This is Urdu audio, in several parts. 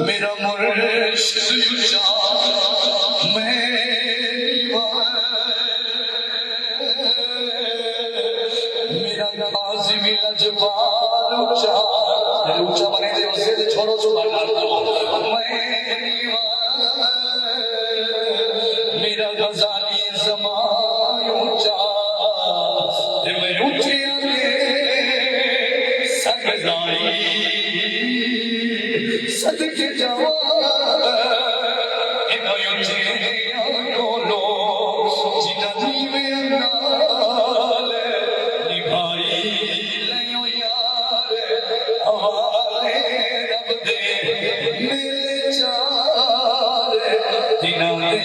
میرا مرشد میرا قاضی لجپال اونچا بنے دے اسے دے چھوڑو سبحان اللہ میرا غزالی زمان اونچا میں اونچے آگے سگزائی صدقے جوان انہوں اونچے آگوں لو جنہ دیوے انال نبھائی لیوں یار حوالے رب دے مل چار دنہ دے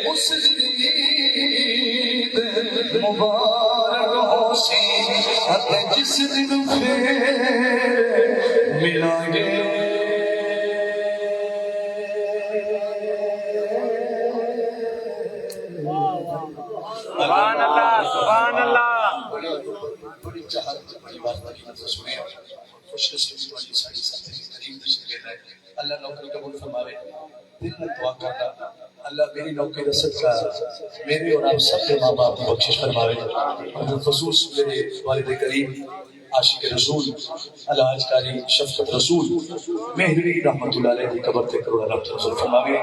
اس عید مبارک ہو سی جس دن پھر ملائیں گے سبحان اللہ سبحان اللہ بڑی چاہت بڑی بات بڑی مطلب سنیں خوش نصیبی والی ساری ساتھی کریم تشریف لے رہے اللہ نوکری قبول فرماوے دل میں دعا کرنا اللہ میری نوکری کا صدقہ میرے اور آپ سب کے ماں باپ کی بخشش فرماوے خصوص میرے والد کریم عاشق رسول الحاج قاری شفقت رسول مہروی رحمت اللہ علیہ کی قبر تے کروڑا رب رسول فرماوے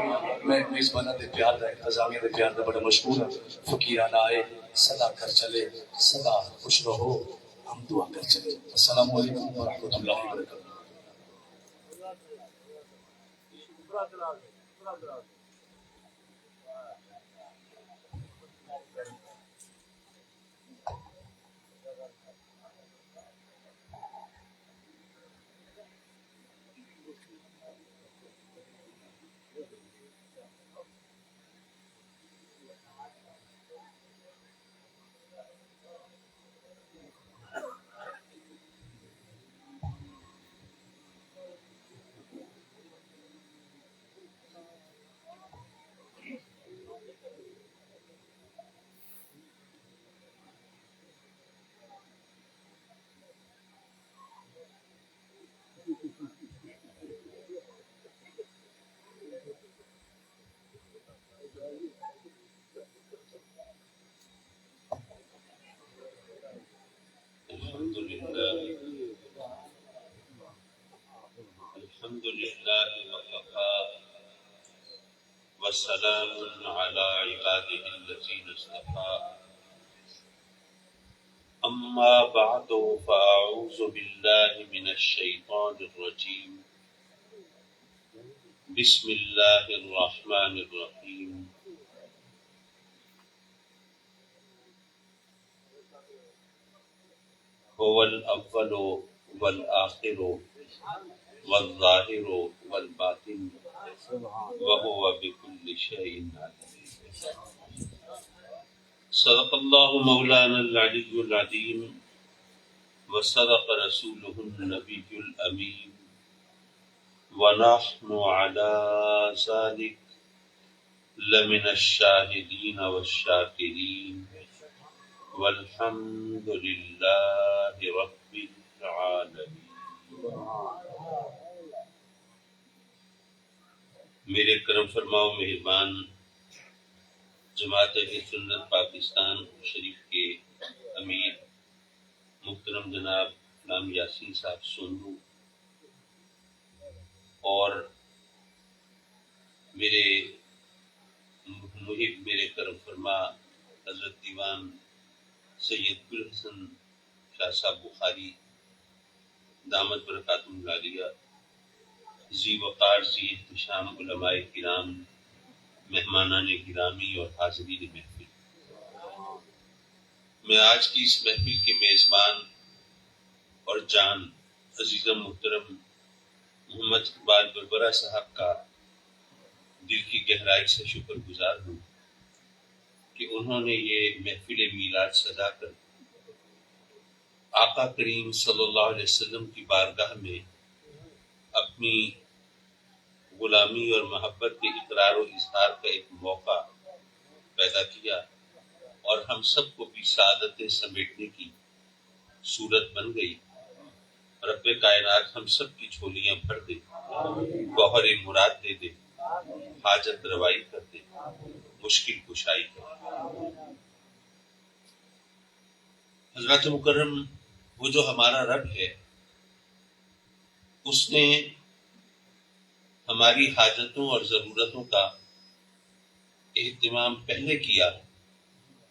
میں میزبانہ دے پیار دا انتظامیہ دے پیار دا بڑا مشکور ہوں فقیران آئے صدا کر چلے صدا خوش رہو ہم دعا کر چلے السلام علیکم ورحمۃ اللہ وبرکاتہ الحمد لله وكفى وسلام على عباده الذين اصطفى أما بعد فأعوذ بالله من الشيطان الرجيم بسم الله الرحمن الرحيم هو الأول والآخر والظاهر والباطن وهو بكل شيء عليم صدق الله مولانا العلي العظيم وصدق رسوله النبي الأمين ونحن على ذلك لمن الشاهدين والشاكرين والحمد لله فرما و مہربان جماعت اہل سنت پاکستان شریف کے امیر محترم جناب غلام یاسین صاحب سوندو اور میرے محب میرے کرم فرما حضرت دیوان سید گل حسن شاہ صاحب بخاری دامت برکاتہم العالیہ، ذی وقار ذی احتشام علماء کرام، مہمانان گرامی اور حاضرین محفل، میں آج کی اس محفل کے میزبان اور جان عزیزم محترم محمد اقبال بربرہ صاحب کا دل کی گہرائی سے شکر گزار ہوں کہ انہوں نے یہ محفل میلاد سجا کر آقا کریم صلی اللہ علیہ وسلم کی بارگاہ میں اپنی غلامی اور محبت کے اقرار و اظہار کا ایک موقع پیدا کیا اور ہم سب کو بھی سعادتیں سمیٹنے کی صورت بن گئی۔ رب کائنات ہم سب کی جھولیاں بھر دے، گوہر مراد دے دے، حاجت روائی کر دے، مشکل کشائی کر دے۔ حضرات مکرم، وہ جو ہمارا رب ہے اس نے ہماری حاجتوں اور ضرورتوں کا اہتمام پہلے کیا،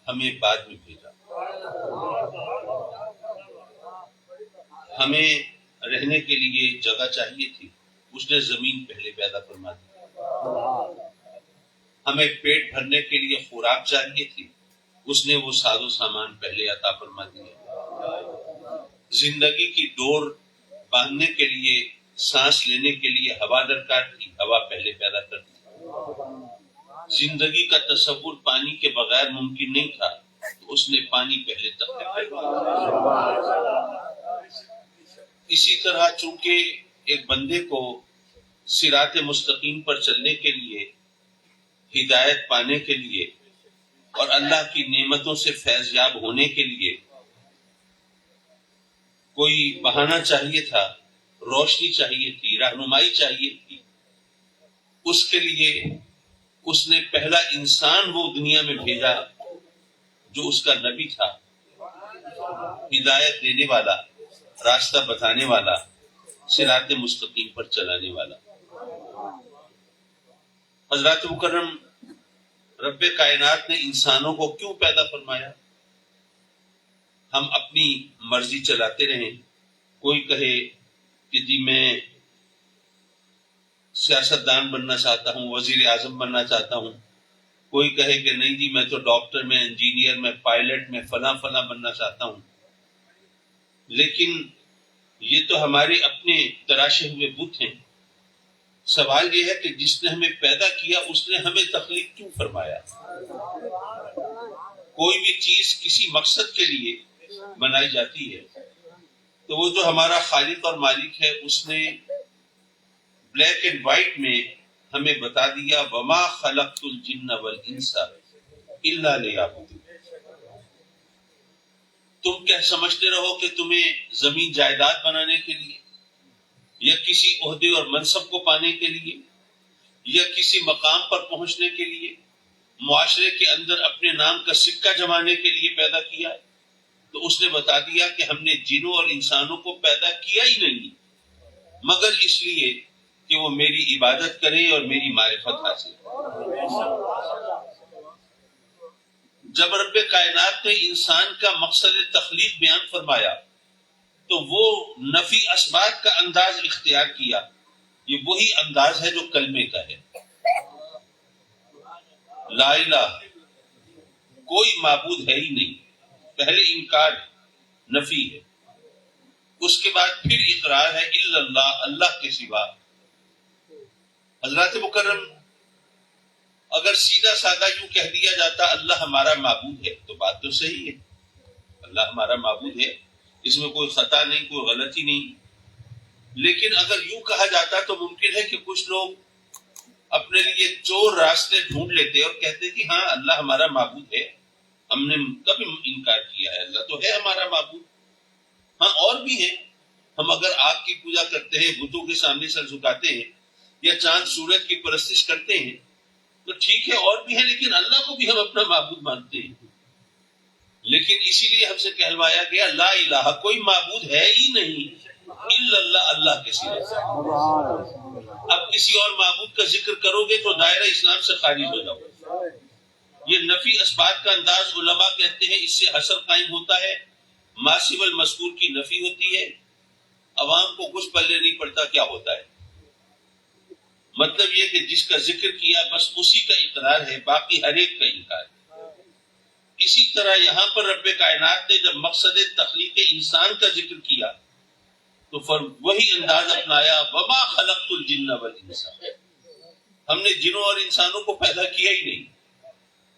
ہمیں بعد میں بھیجا۔ ہمیں رہنے کے لیے جگہ چاہیے تھی، اس نے زمین پہلے پیدا فرما دی۔ ہمیں پیٹ بھرنے کے لیے خوراک چاہیے تھی، اس نے وہ ساز و سامان پہلے عطا فرما دیا۔ زندگی کی ڈور باندھنے کے لیے، سانس لینے کے لیے ہوا درکار تھی، ہوا پہلے پیدا کر دی۔ زندگی کا تصور پانی کے بغیر ممکن نہیں تھا، تو اس نے پانی پہلے تخلیق کر دیا۔ اسی طرح چونکہ ایک بندے کو صراط مستقیم پر چلنے کے لیے، ہدایت پانے کے لیے اور اللہ کی نعمتوں سے فیض یاب ہونے کے لیے کوئی بہانہ چاہیے تھا، روشنی چاہیے تھی، رہنمائی چاہیے تھی، اس کے لیے اس نے پہلا انسان وہ دنیا میں بھیجا جو اس کا نبی تھا، ہدایت دینے والا، راستہ بتانے والا، صراط مستقیم پر چلانے والا۔ حضرات مکرم، رب کائنات نے انسانوں کو کیوں پیدا فرمایا؟ ہم اپنی مرضی چلاتے رہیں۔ کوئی کہے کہ جی میں سیاستدان بننا چاہتا ہوں، وزیر اعظم بننا چاہتا ہوں۔ کوئی کہے کہ نہیں جی میں تو ڈاکٹر، میں انجینئر، میں پائلٹ، میں فلاں فلاں بننا چاہتا ہوں۔ لیکن یہ تو ہمارے اپنے تراشے ہوئے بت ہیں۔ سوال یہ ہے کہ جس نے ہمیں پیدا کیا اس نے ہمیں تخلیق کیوں فرمایا؟ کوئی بھی چیز کسی مقصد کے لیے بنائی جاتی ہے، تو وہ جو ہمارا خالق اور مالک ہے اس نے بلیک اینڈ وائٹ میں ہمیں بتا دیا، وما خلقت الجن والانس الا لیعبدون۔ تم کیا سمجھتے رہو کہ تمہیں زمین جائیداد بنانے کے لیے، یا کسی عہدے اور منصب کو پانے کے لیے، یا کسی مقام پر پہنچنے کے لیے، معاشرے کے اندر اپنے نام کا سکہ جمانے کے لیے پیدا کیا؟ تو اس نے بتا دیا کہ ہم نے جنوں اور انسانوں کو پیدا کیا ہی نہیں مگر اس لیے کہ وہ میری عبادت کریں اور میری معرفت حاصل کریں۔ جب رب کائنات نے انسان کا مقصد تخلیق بیان فرمایا تو وہ نفی اسباب کا انداز اختیار کیا۔ یہ وہی انداز ہے جو کلمے کا ہے، لا الہ، کوئی معبود ہے ہی نہیں۔ پہلے انکار ہے، نفی ہے، اس کے بعد پھر اقرار ہے، الا اللہ، اللہ کے سوا۔ حضرات مکرم، اگر سیدھا سادہ یوں کہہ دیا جاتا اللہ ہمارا معبود ہے تو بات تو صحیح ہے، اللہ ہمارا معبود ہے، اس میں کوئی خطا نہیں، کوئی غلطی نہیں۔ لیکن اگر یوں کہا جاتا تو ممکن ہے کہ کچھ لوگ اپنے لیے چور راستے ڈھونڈ لیتے اور کہتے کہ ہاں اللہ ہمارا معبود ہے، ہم نے کب انکار کیا ہے، اللہ تو ہے ہمارا معبود۔ ہاں اور بھی ہیں، ہم اگر آگ کی پوجا کرتے ہیں، بتوں کے سامنے سر جھکاتے ہیں، یا چاند سورج کی پرستش کرتے ہیں، تو ٹھیک ہے اور بھی ہے، لیکن اللہ کو بھی ہم اپنا معبود مانتے ہیں. لیکن اسی لیے ہم سے کہلوایا گیا لا الہ، کوئی معبود ہے ہی نہیں الا اللہ، اللہ کے سوا. اب کسی اور معبود کا ذکر کرو گے تو دائرہ اسلام سے خارج ہو جاؤ. یہ نفی اثبات کا انداز علماء کہتے ہیں اس سے حصر قائم ہوتا ہے، ما سوى المذکور کی نفی ہوتی ہے، عوام کو کچھ پلے نہیں پڑتا کیا ہوتا ہے. مطلب یہ کہ جس کا ذکر کیا بس اسی کا اقرار ہے، باقی ہر ایک کا انکار ہے. اسی طرح یہاں پر رب کائنات نے جب مقصد تخلیق انسان کا ذکر کیا تو وہی انداز اپنایا، وما خلقت الجن والانس، ہم نے جنوں اور انسانوں کو پیدا کیا ہی نہیں،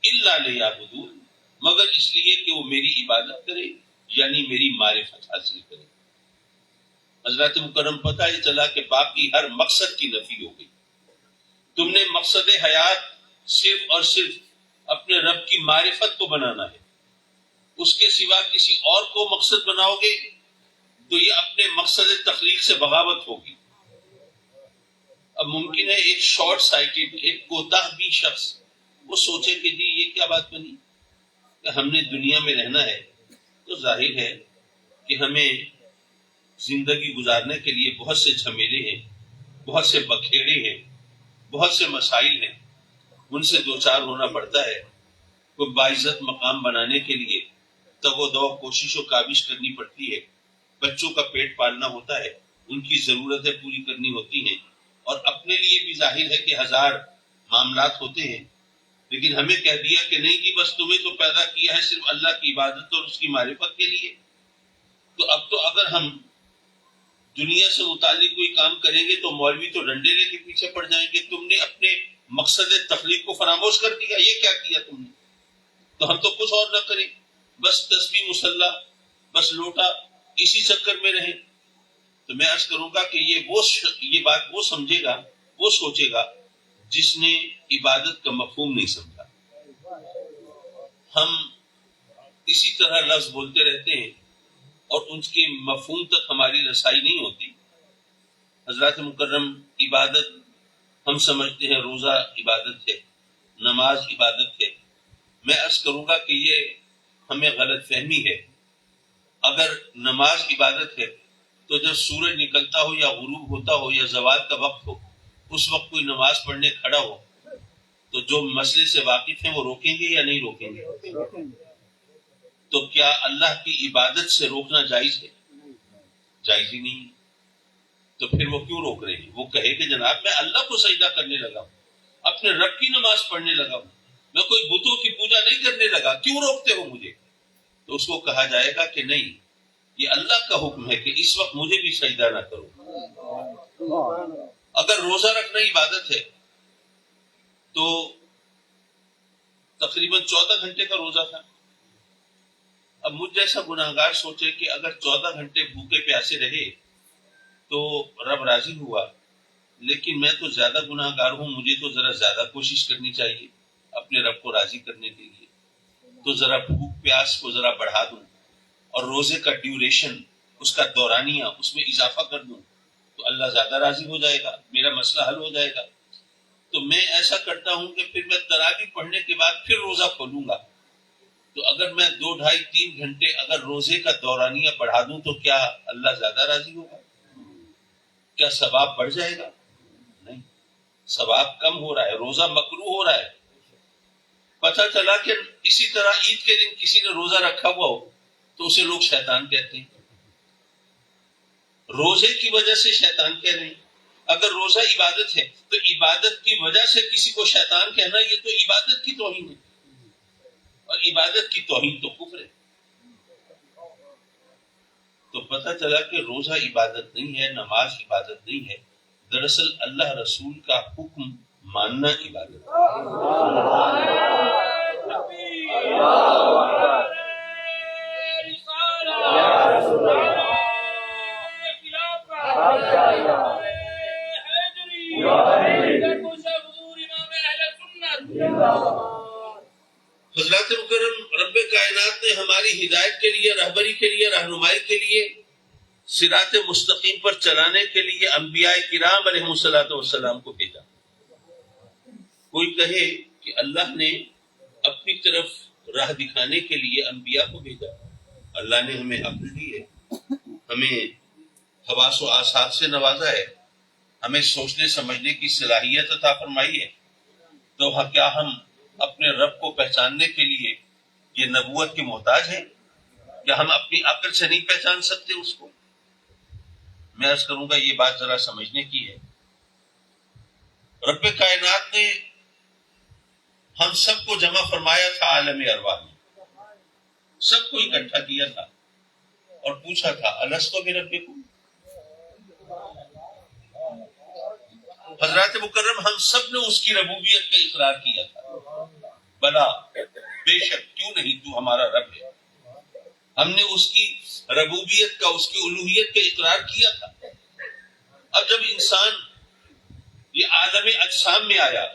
الا لیعبدون، مگر اس لیے کہ وہ میری عبادت کرے، یعنی میری معرفت حاصل کرے. حضرات مکرم پتہ یہ چلا کہ باقی ہر مقصد کی نفی ہو گئی. تم نے مقصد حیات صرف اور صرف اپنے رب کی معرفت کو بنانا ہے، اس کے سوا کسی اور کو مقصد بناؤ گے تو یہ اپنے مقصد تخلیق سے بغاوت ہوگی. اب ممکن ہے ایک شارٹ سائٹڈ، ایک کوتاہ بھی شخص وہ سوچے کہ جی یہ کیا بات بنی کہ ہم نے دنیا میں رہنا ہے تو ظاہر ہے کہ ہمیں زندگی گزارنے کے لیے بہت سے جھمیلے ہیں، بہت سے بکھیڑے ہیں، بہت سے مسائل ہیں، ان سے دوچار ہونا پڑتا ہے. کوئی باعزت مقام بنانے کے لیے تگ و دو کوشش و کاوش کرنی پڑتی ہے، بچوں کا پیٹ پالنا ہوتا ہے، ان کی ضرورتیں پوری کرنی ہوتی ہیں، اور اپنے لیے بھی ظاہر ہے کہ ہزار معاملات ہوتے ہیں. لیکن ہمیں کہہ دیا کہ نہیں جی بس تمہیں تو پیدا کیا ہے صرف اللہ کی عبادت اور اس کی معرفت کے لیے. تو اب تو اگر ہم دنیا سے متعلق کوئی کام کریں گے تو مولوی تو ڈنڈے لے کے پیچھے پڑ جائیں گے، تم نے اپنے مقصد تخلیق کو فراموش کر دیا، یہ کیا کیا تم نے. تو ہم تو کچھ اور نہ کریں، بس تسبیح مصلی، بس لوٹا، اسی چکر میں رہیں. تو میں عرض کروں گا کہ یہ بات وہ سمجھے گا، وہ سوچے گا جس نے عبادت کا مفہوم نہیں سمجھا. ہم اسی طرح لفظ بولتے رہتے ہیں اور ان کے مفہوم تک ہماری رسائی نہیں ہوتی. حضرات مکرم، عبادت ہم سمجھتے ہیں روزہ عبادت ہے، نماز عبادت ہے. میں عرض کروں گا کہ یہ ہمیں غلط فہمی ہے. اگر نماز عبادت ہے تو جب سورج نکلتا ہو یا غروب ہوتا ہو یا زوال کا وقت ہو، اس وقت کوئی نماز پڑھنے کھڑا ہو تو جو مسئلے سے واقف ہیں وہ روکیں گے یا نہیں روکیں گے؟ تو کیا اللہ کی عبادت سے روکنا جائز ہے؟ جائز ہی نہیں. تو پھر وہ کیوں روک رہے ہیں؟ وہ کہے کہ جناب میں اللہ کو سجدہ کرنے لگا ہوں، اپنے رب کی نماز پڑھنے لگا ہوں، میں کوئی بتوں کی پوجا نہیں کرنے لگا، کیوں روکتے ہو مجھے؟ تو اس کو کہا جائے گا کہ نہیں، یہ اللہ کا حکم ہے کہ اس وقت مجھے بھی سجدہ نہ کرو. اگر روزہ رکھنا عبادت ہے تو تقریباً 14 گھنٹے کا روزہ تھا. اب مجھ جیسا گناہگار سوچے کہ اگر 14 گھنٹے بھوکے پیاسے رہے تو رب راضی ہوا، لیکن میں تو زیادہ گناہگار ہوں، مجھے تو ذرا زیادہ کوشش کرنی چاہیے اپنے رب کو راضی کرنے کے لیے. تو ذرا بھوک پیاس کو ذرا بڑھا دوں اور روزے کا ڈیوریشن، اس کا دورانیہ، اس میں اضافہ کر دوں تو اللہ زیادہ راضی ہو جائے گا، میرا مسئلہ حل ہو جائے گا. تو میں ایسا کرتا ہوں کہ پھر میں تراویح پڑھنے کے بعد پھر روزہ کھولوں گا. تو اگر میں 2 ڈھائی 3 گھنٹے اگر روزے کا دورانیہ بڑھا دوں تو کیا اللہ زیادہ راضی ہوگا؟ کیا ثواب بڑھ جائے گا؟ نہیں، ثواب کم ہو رہا ہے، روزہ مکروہ ہو رہا ہے. پتہ چلا کہ اسی طرح عید کے دن کسی نے روزہ رکھا ہوا ہو تو اسے لوگ شیطان کہتے ہیں. روزے کی وجہ سے شیطان کہہ رہے ہیں. اگر روزہ عبادت ہے تو عبادت کی وجہ سے کسی کو شیطان کہنا یہ تو عبادت کی توہین ہے، اور عبادت کی توہین تو کفر ہے. تو پتہ چلا کہ روزہ عبادت نہیں ہے، نماز عبادت نہیں ہے، دراصل اللہ رسول کا حکم ماننا عبادت ہے. حضرات مکرم، رب کائنات نے ہماری ہدایت کے لیے، رہبری کے لیے، رہنمائی کے لیے، صراط مستقیم پر چلانے کے لیے انبیاء کرام علیہ الصلوۃ والسلام کو بھیجا. کوئی کہے کہ اللہ نے اپنی طرف راہ دکھانے کے لیے انبیاء کو بھیجا. اللہ نے ہمیں عقل دی ہے، ہمیں حواس و آثار سے نوازا ہے، ہمیں سوچنے سمجھنے کی صلاحیت عطا فرمائی ہے. تو کیا ہم اپنے رب کو پہچاننے کے لیے یہ نبوت کے محتاج ہیں؟ کیا ہم اپنی عقل سے نہیں پہچان سکتے اس کو؟ میں عرض کروں گا یہ بات ذرا سمجھنے کی ہے. رب کائنات نے ہم سب کو جمع فرمایا تھا عالم ارواح میں، سب کو اکٹھا کیا تھا اور پوچھا تھا الستو بربکم. حضرات مکرم ہم سب نے اس کی ربوبیت کا اقرار کیا تھا. بلا بے شک، کیوں نہیں، تو ہمارا رب ہے. ہم نے اس کی ربوبیت کا، اس کی الوہیت کا اقرار کیا تھا. اب جب انسان یہ عالم اجسام میں آیا،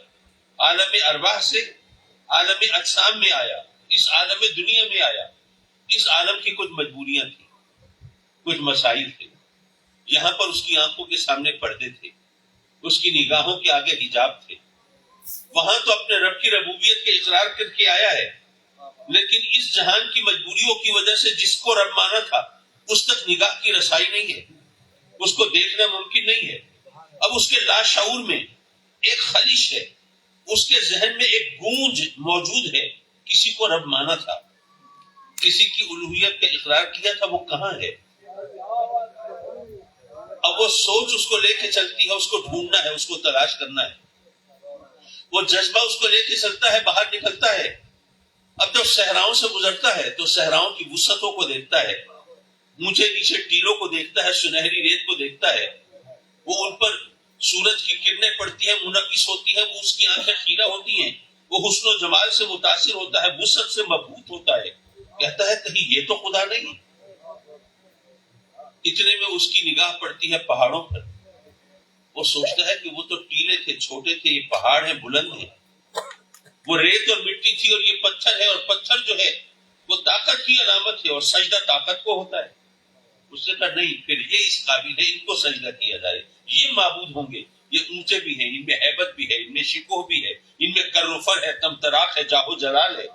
عالم ارواح سے عالم اجسام میں آیا، اس عالم دنیا میں آیا، اس عالم کی کچھ مجبوریاں تھیں، کچھ مسائل تھے. یہاں پر اس کی آنکھوں کے سامنے پردے تھے، اس کی نگاہوں کے آگے حجاب تھے. وہاں تو اپنے رب کی ربوبیت کے اقرار کر کے آیا ہے، لیکن اس جہان کی مجبوریوں کی وجہ سے جس کو رب مانا تھا اس تک نگاہ کی رسائی نہیں ہے، اس کو دیکھنا ممکن نہیں ہے. اب اس کے لاشعور میں ایک خلش ہے، اس کے ذہن میں ایک گونج موجود ہے. کسی کو رب مانا تھا، کسی کی الوہیت کا اقرار کیا تھا، وہ کہاں ہے؟ اب وہ سوچ اس کو لے کے چلتی ہے، اس کو ڈھونڈنا ہے، اس کو تلاش کرنا ہے. وہ جذبہ اس کو لے کے چلتا ہے، باہر نکلتا ہے. اب جب صحراؤں سے گزرتا ہے تو صحراؤں کی وسعتوں کو دیکھتا ہے، اونچے نیچے ٹیلوں کو دیکھتا ہے، سنہری ریت کو دیکھتا ہے. وہ ان پر سورج کی کرنیں پڑتی ہیں، منعکس ہوتی ہیں، وہ اس کی آنکھیں خیرہ ہوتی ہیں. وہ حسن و جمال سے متاثر ہوتا ہے، وسعت سے مبہوت ہوتا ہے. کہتا ہے کہیں یہ تو خدا نہیں. اتنے میں اس کی نگاہ پڑتی ہے پہاڑوں پر. وہ سوچتا ہے کہ وہ تو ٹیلے تھے، چھوٹے تھے، یہ پہاڑ ہیں، بلند ہیں. وہ ریت اور مٹی تھی اور یہ پتھر ہے، اور پتھر جو ہے وہ طاقت کی علامت ہے اور سجدہ طاقت کو ہوتا ہے. اس نے کہا نہیں، پھر یہ اس قابل ہے، ان کو سجدہ کیا جائے، یہ معبود ہوں گے. یہ اونچے بھی ہیں، ان میں ہیبت بھی ہے، ان میں شکوہ بھی ہے، ان میں کروفر ہے، تمتراق ہے، جاہو جلال ہے.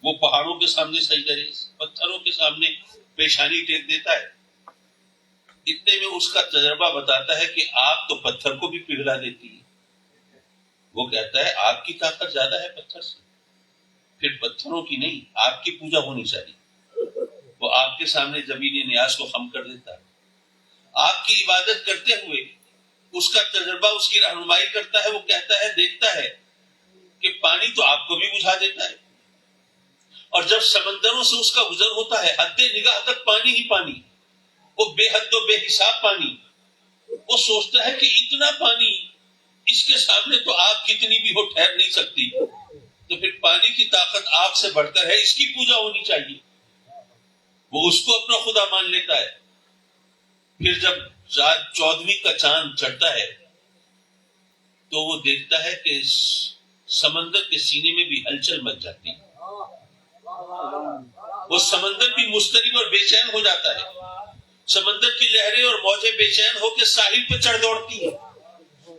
وہ پہاڑوں کے سامنے سجدہ ریز، پتھروں کے سامنے پیشانی ٹیک دیتا ہے. اتنے میں اس کا تجربہ بتاتا ہے کہ آگ تو پتھر کو بھی پگھلا دیتی ہے. وہ کہتا ہے آگ کی طاقت زیادہ ہے پتھر سے، پھر پتھروں کی نہیں، آگ کی پوجا ہونی چاہیے. وہ آگ کے سامنے زمینی نیاز کو خم کر دیتا ہے. آگ کی عبادت کرتے ہوئے اس کا تجربہ اس کی رہنمائی کرتا ہے. وہ کہتا ہے، دیکھتا ہے کہ پانی تو آگ کو بھی بجھا دیتا ہے، اور جب سمندروں سے اس کا گزر ہوتا ہے حد نگاہ تک پانی ہی پانی، وہ بے حد و بے حساب پانی. وہ سوچتا ہے کہ اتنا پانی، اس کے سامنے تو آگ کتنی بھی ہو ٹھہر نہیں سکتی، تو پھر پانی کی طاقت آگ سے بڑھ کر ہے، اس کی پوجا ہونی چاہیے. وہ اس کو اپنا خدا مان لیتا ہے. پھر جب 14ویں کا چاند چڑھتا ہے تو وہ دیکھتا ہے کہ سمندر کے سینے میں بھی ہلچل مچ جاتی ہے. وہ سمندر بھی مضطرب اور بے چین ہو جاتا ہے. سمندر کی لہریں اور موجیں بے چین ہو کے ساحل پہ چڑھ دوڑتی ہیں.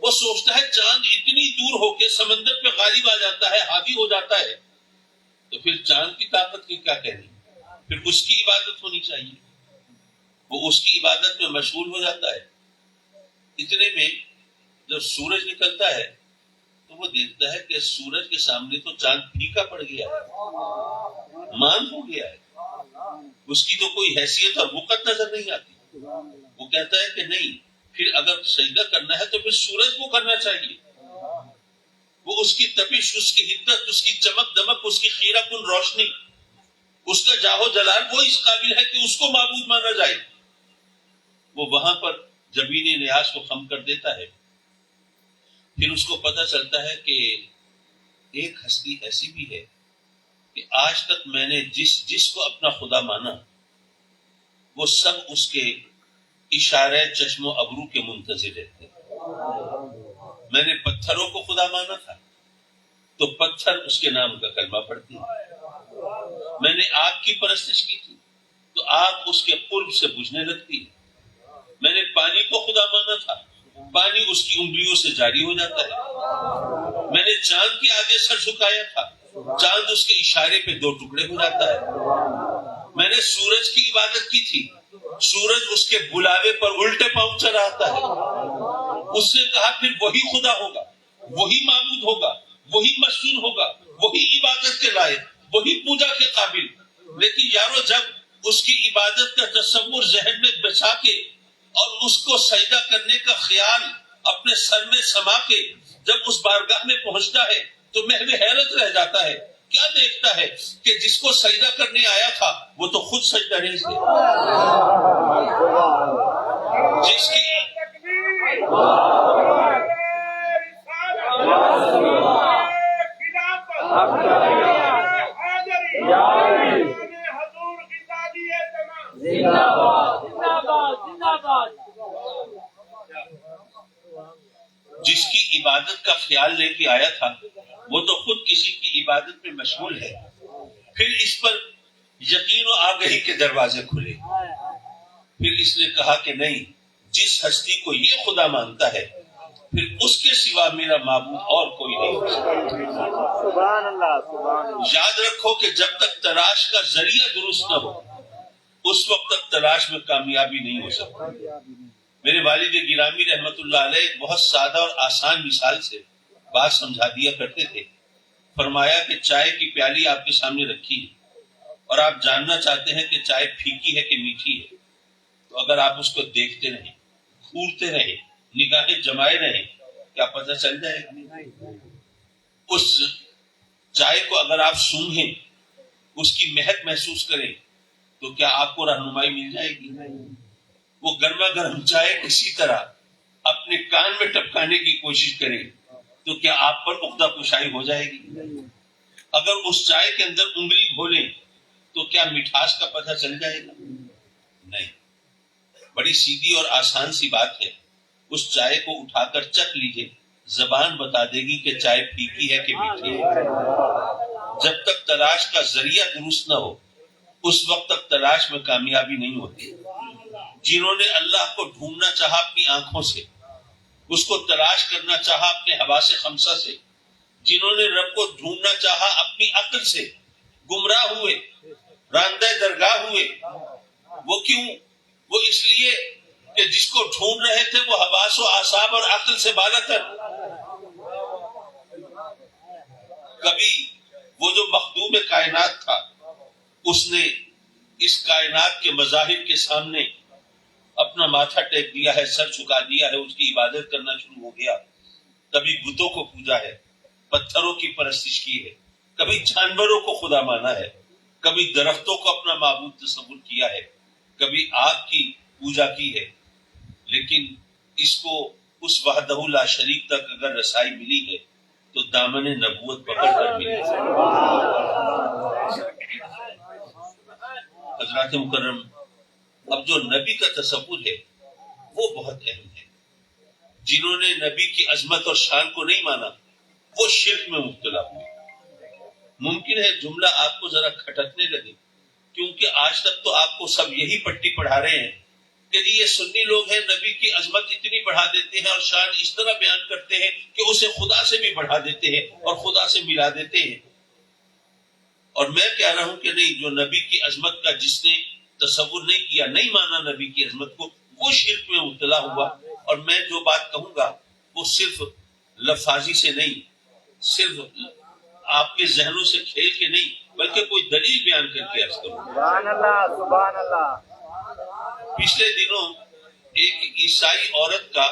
وہ سوچتا ہے چاند اتنی دور ہو کے سمندر پہ غالب آ جاتا ہے، حاوی ہو جاتا ہے، تو پھر چاند کی طاقت کی کیا کہنی، پھر اس کی عبادت ہونی چاہیے. وہ اس کی عبادت میں مشغول ہو جاتا ہے. اتنے میں جب سورج نکلتا ہے تو وہ دیکھتا ہے کہ سورج کے سامنے تو چاند پھیکا پڑ گیا ہے، مان ہو گیا ہے، اس کی تو کوئی حیثیت اور وقت نظر نہیں آتی. وہ کہتا ہے کہ نہیں، پھر اگر سجدہ کرنا ہے تو پھر سورج کو کرنا چاہیے. وہ اس کی تپش، اس کی حدت، اس کی چمک دمک، اس کی خیرہ کن روشنی، اس کا جاہو جلال، وہ اس قابل ہے کہ اس کو معبود مانا جائے. وہ وہاں پر جبین نیاز کو خم کر دیتا ہے. پھر اس کو پتہ چلتا ہے کہ ایک ہستی ایسی بھی ہے کہ آج تک میں نے جس کو اپنا خدا مانا وہ سب اس کے اشارے چشم و ابرو کے منتظر رہتے. میں نے پتھروں کو خدا مانا تھا تو پتھر اس کے نام کا کلمہ پڑھتی ہے. میں نے آگ کی پرستش کی تھی تو آگ اس کے قرب سے بجھنے لگتی ہے. میں نے پانی کو خدا مانا تھا پانی اس کی انگلیوں سے جاری ہو جاتا ہے۔ میں نے چاند کے آگے سر جھکایا تھا، چاند اس کے اشارے پہ 2 ٹکڑے ہو جاتا ہے۔ میں نے سورج کی عبادت کی تھی، سورج اس کے بلاوے پر الٹے پاؤں چل آتا ہے۔ اس نے کہا پھر وہی خدا ہوگا، وہی معبود ہوگا، وہی مسجود ہوگا، وہی عبادت کے لائق، وہی پوجا کے قابل۔ لیکن یارو جب اس کی عبادت کا تصور ذہن میں بچا کے اور اس کو سجدہ کرنے کا خیال اپنے سر میں سما کے جب اس بارگاہ میں پہنچتا ہے تو محو حیرت رہ جاتا ہے۔ کیا دیکھتا ہے کہ جس کو سجدہ کرنے آیا تھا وہ تو خود سجدہ ریز ہے، جس کی جس کی عبادت کا خیال لے کے آیا تھا وہ تو خود کسی کی عبادت میں مشغول ہے۔ پھر اس پر یقین و آگہی کے دروازے کھلے۔ پھر اس نے کہا کہ نہیں، جس ہستی کو یہ خدا مانتا ہے پھر اس کے سوا میرا معبود اور کوئی نہیں ہو سکتا۔ سبحان اللہ، سبحان اللہ۔ یاد رکھو کہ جب تک تلاش کا ذریعہ درست نہ ہو اس وقت تک تلاش میں کامیابی نہیں ہو سکتی۔ میرے والد گرامی رحمت اللہ علیہ ایک بہت سادہ اور آسان مثال سے بات سمجھا دیا کرتے تھے۔ فرمایا کہ چائے کی پیالی آپ کے سامنے رکھی ہے اور آپ جاننا چاہتے ہیں کہ چائے پھیکی ہے کہ میٹھی ہے، تو اگر آپ اس کو دیکھتے رہیں، گھورتے رہیں، نگاہیں جمائے رہیں، کیا پتہ چل جائے گا؟ اس چائے کو اگر آپ سونگھیں، اس کی مہک محسوس کریں تو کیا آپ کو رہنمائی مل جائے گی؟ وہ گرما گرم چائے کسی طرح اپنے کان میں ٹپکانے کی کوشش کریں تو کیا آپ پر عقدہ کشائی ہو جائے گی؟ اگر اس چائے کے اندر انگلی گھولیں تو کیا مٹھاس کا پتہ چل جائے گا؟ نہیں۔ بڑی سیدھی اور آسان سی بات ہے، اس چائے کو اٹھا کر چکھ لیجئے، زبان بتا دے گی کہ چائے پھیکی ہے کہ میٹھی ہے۔ جب تک تلاش کا ذریعہ درست نہ ہو اس وقت تک تلاش میں کامیابی نہیں ہوتی۔ جنہوں نے اللہ کو ڈھونڈنا چاہا اپنی آنکھوں سے، اس کو تلاش کرنا چاہا اپنے حواس خمسہ سے، جنہوں نے رب کو ڈھونڈنا چاہا اپنی عقل سے، گمراہ ہوئے، راندہ درگاہ ہوئے۔ وہ کیوں؟ وہ اس لیے کہ جس کو ڈھونڈ رہے تھے وہ حواس و اعصاب اور عقل سے بالا تر۔ کبھی وہ جو مخدوم کائنات تھا اس نے اس کائنات کے مظاہر کے سامنے اپنا ماتھا ٹیک دیا ہے، سر جھکا دیا ہے، اس کی عبادت کرنا شروع ہو گیا۔ کبھی بتوں کو پوجا ہے، پتھروں کی پرستش کی ہے، کبھی جانوروں کو خدا مانا ہے، کبھی درختوں کو اپنا معبود تصور کیا ہے، کبھی آگ کی پوجا کی ہے۔ لیکن اس کو اس وحدہ لا شریک تک اگر رسائی ملی ہے تو دامن نبوت پکڑ کر ملی ہے۔ حضرات مکرم، اب جو نبی کا تصور ہے وہ بہت اہم ہے۔ جنہوں نے نبی کی عظمت اور شان کو نہیں مانا وہ شرک میں مبتلا ہوئے۔ ممکن ہے جملہ آپ کو ذرا کھٹکنے لگے، کیونکہ آج تک تو آپ کو سب یہی پٹی پڑھا رہے ہیں کہ جی یہ سنی لوگ ہیں، نبی کی عظمت اتنی بڑھا دیتے ہیں اور شان اس طرح بیان کرتے ہیں کہ اسے خدا سے بھی بڑھا دیتے ہیں اور خدا سے ملا دیتے ہیں۔ اور میں کہہ رہا ہوں کہ نہیں، جو نبی کی عظمت کا جس نے تصور نہیں کیا، نہیں مانا نبی کی عظمت کو، وہ شرک میں مبتلا ہوا۔ اور میں جو بات کہوں گا وہ صرف لفاظی سے نہیں، صرف آپ کے ذہنوں سے کھیل کے نہیں، بلکہ کوئی دلیل بیان کر کے عرض کروں۔ سبحان اللہ، سبحان اللہ۔ پچھلے دنوں ایک عیسائی عورت کا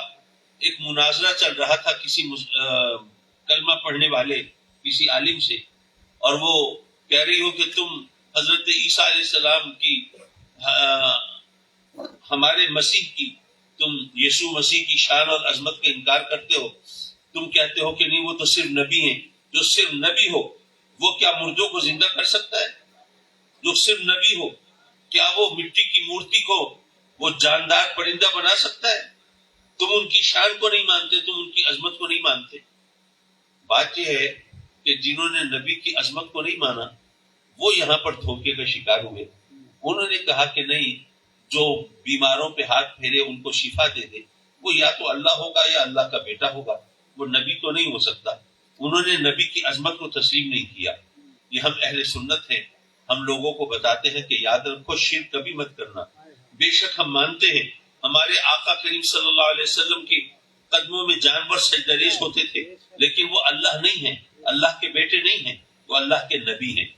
ایک مناظرہ چل رہا تھا کسی کلمہ پڑھنے والے کسی عالم سے، اور وہ کہہ رہی ہو کہ تم حضرت عیسیٰ علیہ السلام کی، ہمارے مسیح کی، تم یسوع مسیح کی شان اور عظمت کا انکار کرتے ہو۔ تم کہتے ہو کہ نہیں وہ تو صرف نبی ہیں۔ جو صرف نبی ہو وہ کیا مردوں کو زندہ کر سکتا ہے؟ جو صرف نبی ہو کیا وہ مٹی کی مورتی کو وہ جاندار پرندہ بنا سکتا ہے؟ تم ان کی شان کو نہیں مانتے، تم ان کی عظمت کو نہیں مانتے۔ بات یہ ہے کہ جنہوں نے نبی کی عظمت کو نہیں مانا وہ یہاں پر دھوکے کا شکار ہوئے۔ انہوں نے کہا کہ نہیں، جو بیماروں پہ ہاتھ پھیرے ان کو شفا دے دے، وہ یا تو اللہ ہوگا یا اللہ کا بیٹا ہوگا، وہ نبی تو نہیں ہو سکتا۔ انہوں نے نبی کی عظمت کو تسلیم نہیں کیا۔ یہ ہم اہل سنت ہیں، ہم لوگوں کو بتاتے ہیں کہ یاد رکھو شرک کبھی مت کرنا۔ بے شک ہم مانتے ہیں ہمارے آقا کریم صلی اللہ علیہ وسلم کے قدموں میں جانور سجدریز ہوتے تھے، لیکن وہ اللہ نہیں ہیں، اللہ کے بیٹے نہیں ہیں، وہ اللہ کے نبی ہیں۔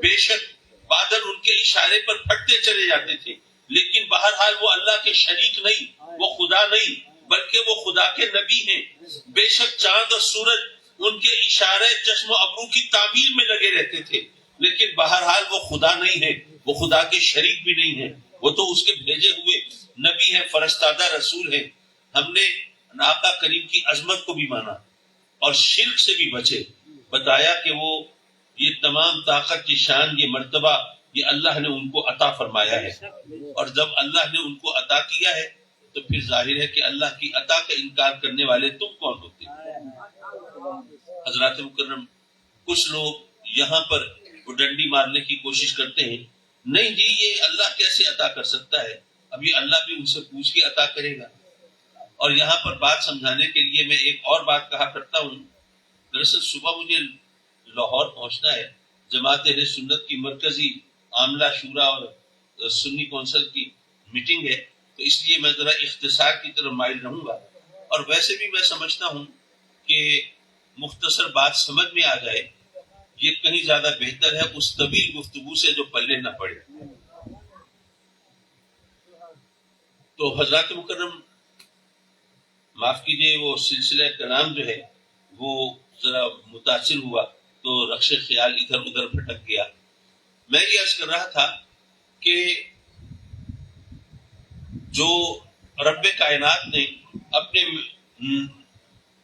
بے شک بادل ان کے اشارے پر پھٹتے چلے جاتے تھے، لیکن بہرحال وہ اللہ کے شریک نہیں، وہ خدا نہیں، بلکہ وہ خدا کے نبی ہیں۔ بے شک چاند اور سورج ان کے اشارے چشم و ابرو کی تعمیر میں لگے رہتے تھے، لیکن بہرحال وہ خدا نہیں ہے، وہ خدا کے شریک بھی نہیں ہے، وہ تو اس کے بھیجے ہوئے نبی ہیں، فرستادہ رسول ہیں۔ ہم نے آقا کریم کی عظمت کو بھی مانا اور شرک سے بھی بچے، بتایا کہ وہ یہ تمام طاقت، یہ شان، یہ مرتبہ یہ اللہ نے ان کو عطا فرمایا ہے، اور جب اللہ نے ان کو عطا کیا ہے تو پھر ظاہر ہے کہ اللہ کی عطا کا انکار کرنے والے تم کون ہوتے ہیں؟ حضرات مکرم، کچھ لوگ یہاں پر وہ ڈنڈی مارنے کی کوشش کرتے ہیں، نہیں جی یہ اللہ کیسے عطا کر سکتا ہے، ابھی اللہ بھی ان سے پوچھ کے عطا کرے گا۔ اور یہاں پر بات سمجھانے کے لیے میں ایک اور بات کہا کرتا ہوں۔ دراصل صبح مجھے لاہور پہنچنا ہے، جماعت اہل سنت کی مرکزی عاملہ شورا اور سنی کونسل کی میٹنگ ہے، تو اس لیے میں ذرا اختصار کی طرف مائل رہوں گا، اور ویسے بھی میں سمجھتا ہوں کہ مختصر بات سمجھ میں آ جائے یہ کہیں زیادہ بہتر ہے اس طویل گفتگو سے جو پلے نہ پڑے۔ تو حضرات مکرم معاف کیجئے، وہ سلسلہ کلام جو ہے وہ ذرا متاثر ہوا تو رخش خیال ادھر ادھر بھٹک گیا۔ میں یہ عرض کر رہا تھا کہ جو رب کائنات نے اپنے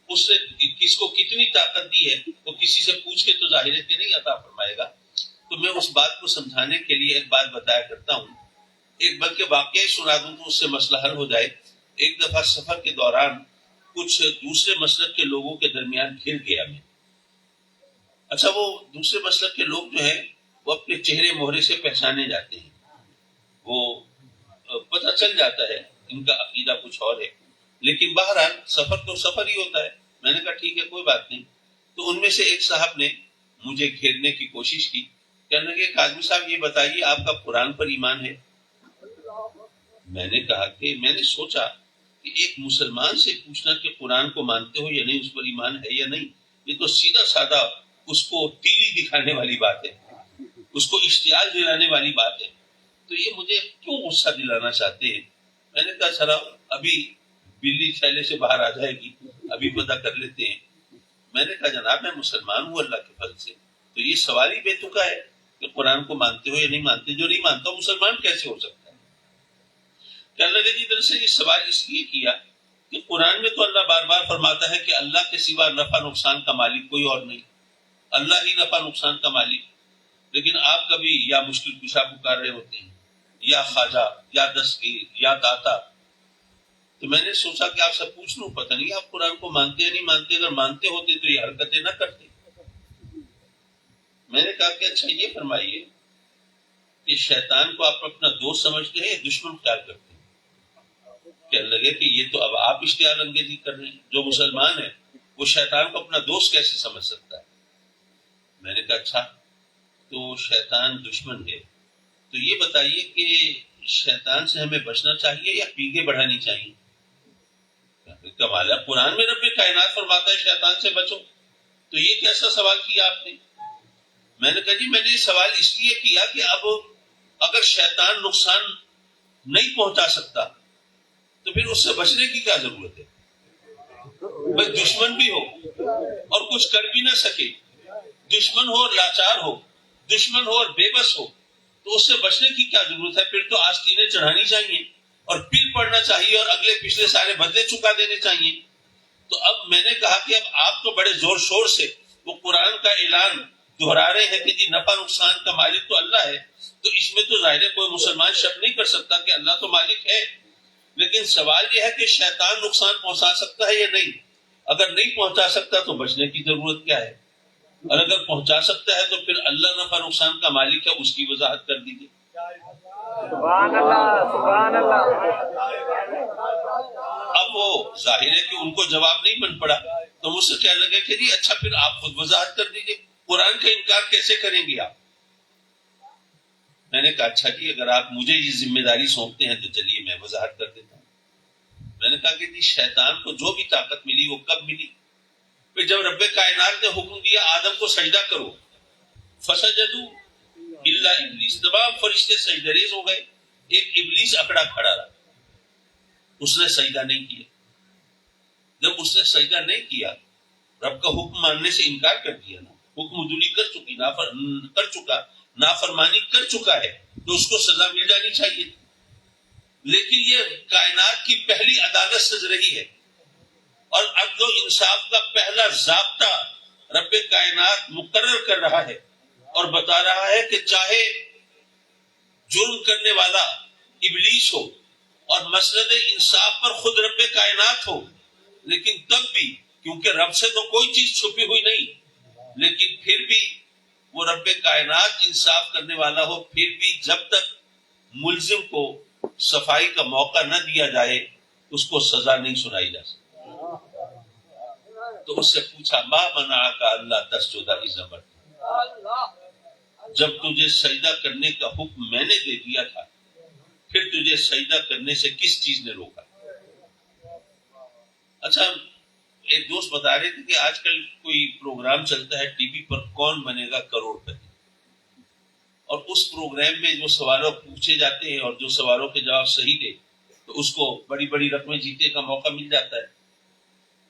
اس نے کس کو کتنی طاقت دی ہے وہ کسی سے پوچھ کے تو ظاہر ہے کہ نہیں عطا فرمائے گا۔ تو میں اس بات کو سمجھانے کے لیے ایک بات بتایا کرتا ہوں، ایک بلکہ واقعی سنا دوں تو اس سے مسئلہ حل ہو جائے۔ ایک دفعہ سفر کے دوران کچھ دوسرے مسلک کے لوگوں کے درمیان گھر گیا میں۔ اچھا، وہ دوسرے مسلک کے لوگ جو ہیں وہ اپنے چہرے مہرے سے پہچانے جاتے ہیں، وہ پتہ چل جاتا ہے ان کا عقیدہ کچھ اور ہے، لیکن بہرحال سفر تو سفر ہی ہوتا ہے۔ میں نے کہا ٹھیک ہے کوئی بات نہیں۔ تو ان میں سے ایک صاحب نے مجھے گھیرنے کی کوشش کی، کہنے لگے کہ آدمی صاحب یہ بتائیے آپ کا قرآن پر ایمان ہے؟ میں نے کہا کہ میں نے سوچا کہ ایک مسلمان سے پوچھنا کہ قرآن کو مانتے ہو یا نہیں، اس پر ایمان ہے یا نہیں، یہ تو سیدھا سادہ اس کو تیلی دکھانے والی بات ہے، اس کو اشتعال دلانے والی بات ہے، تو یہ مجھے کیوں غصہ دلانا چاہتے ہیں؟ میں نے کہا چلا ابھی بلی تھیلے سے باہر آ جائے گی، ابھی پتہ کر لیتے ہیں۔ میں نے کہا جناب میں مسلمان ہوں اللہ کے فضل سے، تو یہ سوال ہی بے تکا ہے کہ قرآن کو مانتے ہو یا نہیں مانتے، جو نہیں مانتا مسلمان کیسے ہو سکتا ہے؟ کہنے لگے جی دراصل یہ سوال اس لیے کیا کہ قرآن میں تو اللہ بار بار فرماتا ہے کہ اللہ کے سوا نفع نقصان کا مالک کوئی اور نہیں، اللہ ہی نفع نقصان کا مالک، لیکن آپ کبھی یا مشکل کشا پکار رہے ہوتے ہیں، یا خواجہ، یا دستگیر، یا داتا۔ تو میں نے سوچا کہ آپ سے پوچھ لوں، پتہ نہیں آپ قرآن کو مانتے یا نہیں مانتے، اگر مانتے ہوتے تو یہ حرکتیں نہ کرتے۔ میں نے کہا کہ اچھا یہ فرمائیے کہ شیطان کو آپ اپنا دوست سمجھتے ہیں یا دشمن خیال کرتے ہیں؟ کہنے لگے کہ یہ تو اب آپ اشتعال انگیزی کر رہے ہیں، جو مسلمان ہے وہ شیطان کو اپنا دوست کیسے سمجھ سکتا ہے؟ میں نے کہا اچھا تو شیطان دشمن ہے، تو یہ بتائیے کہ شیطان سے ہمیں بچنا چاہیے یا پیگے بڑھانی چاہیے؟ کمال ہے، قرآن میں رب کائنات فرماتا ہے شیطان سے بچو، تو یہ کیسا سوال کیا آپ نے؟ میں نے کہا جی میں نے یہ سوال اس لیے کیا کہ اب اگر شیطان نقصان نہیں پہنچا سکتا تو پھر اس سے بچنے کی کیا ضرورت ہے؟ بھائی دشمن بھی ہو اور کچھ کر بھی نہ سکے، دشمن ہو اور لاچار ہو، دشمن ہو اور بے بس ہو، تو اس سے بچنے کی کیا ضرورت ہے؟ پھر تو آستینیں چڑھانی چاہیے اور پل پڑنا چاہیے اور اگلے پچھلے سارے بدلے چکا دینے چاہیے۔ تو اب میں نے کہا کہ اب آپ تو بڑے زور شور سے وہ قرآن کا اعلان دہرا رہے ہیں کہ جی نفع نقصان کا مالک تو اللہ ہے، تو اس میں تو ظاہر ہے کوئی مسلمان شک نہیں کر سکتا کہ اللہ تو مالک ہے، لیکن سوال یہ ہے کہ شیطان نقصان پہنچا سکتا ہے یا نہیں؟ اگر نہیں پہنچا سکتا تو بچنے کی ضرورت کیا ہے، اور اگر پہنچا سکتا ہے تو پھر اللہ نفع نقصان کا مالک ہے، اس کی وضاحت کر دیجیے۔ سبحان اللہ، سبحان اللہ۔ اب وہ ظاہر ہے کہ ان کو جواب نہیں بن پڑا تو مجھ سے کہنے لگے کہ جی اچھا پھر آپ خود وضاحت کر دیجیے، قرآن کا انکار کیسے کریں گے آپ؟ میں نے کہا اچھا جی اگر آپ مجھے یہ ذمہ داری سونپتے ہیں تو چلیے میں وضاحت کر دیتا ہوں۔ میں نے کہا کہ جی شیطان کو جو بھی طاقت ملی وہ کب ملی؟ پھر جب رب کائنات نے حکم دیا آدم کو سجدہ کرو، فسجدوا الا ابلیس، تمام فرشتے سجدریز ہو گئے، ایک ابلیس اکڑا کھڑا رہا، اس نے سجدہ نہیں کیا۔ جب اس نے سجدہ نہیں کیا، رب کا حکم ماننے سے انکار کر دیا نا، حکم عدولی کر چکا، نافرمانی کر چکا ہے، تو اس کو سزا مل جانی چاہیے۔ لیکن یہ کائنات کی پہلی عدالت سج رہی ہے، اور عدل و انصاف کا پہلا ضابطہ رب کائنات مقرر کر رہا ہے اور بتا رہا ہے کہ چاہے جرم کرنے والا ابلیس ہو اور مسند انصاف پر خود رب کائنات ہو، لیکن تب بھی کیونکہ رب سے تو کوئی چیز چھپی ہوئی نہیں، لیکن پھر بھی وہ رب کائنات انصاف کرنے والا ہو، پھر بھی جب تک ملزم کو صفائی کا موقع نہ دیا جائے اس کو سزا نہیں سنائی جا سکتی۔ تو اس سے پوچھا ما منعک اللہ تسجد اذ امرتک، جب تجھے سجدہ کرنے کا حکم میں نے دے دیا تھا پھر تجھے سجدہ کرنے سے کس چیز نے روکا؟ اچھا ایک دوست بتا رہے تھے کہ آج کل کوئی پروگرام چلتا ہے ٹی وی پر، کون بنے گا کروڑ پتی، اور اس پروگرام میں جو سوالوں پوچھے جاتے ہیں اور جو سوالوں کے جواب صحیح دے تو اس کو بڑی بڑی رقمیں جیتنے کا موقع مل جاتا ہے۔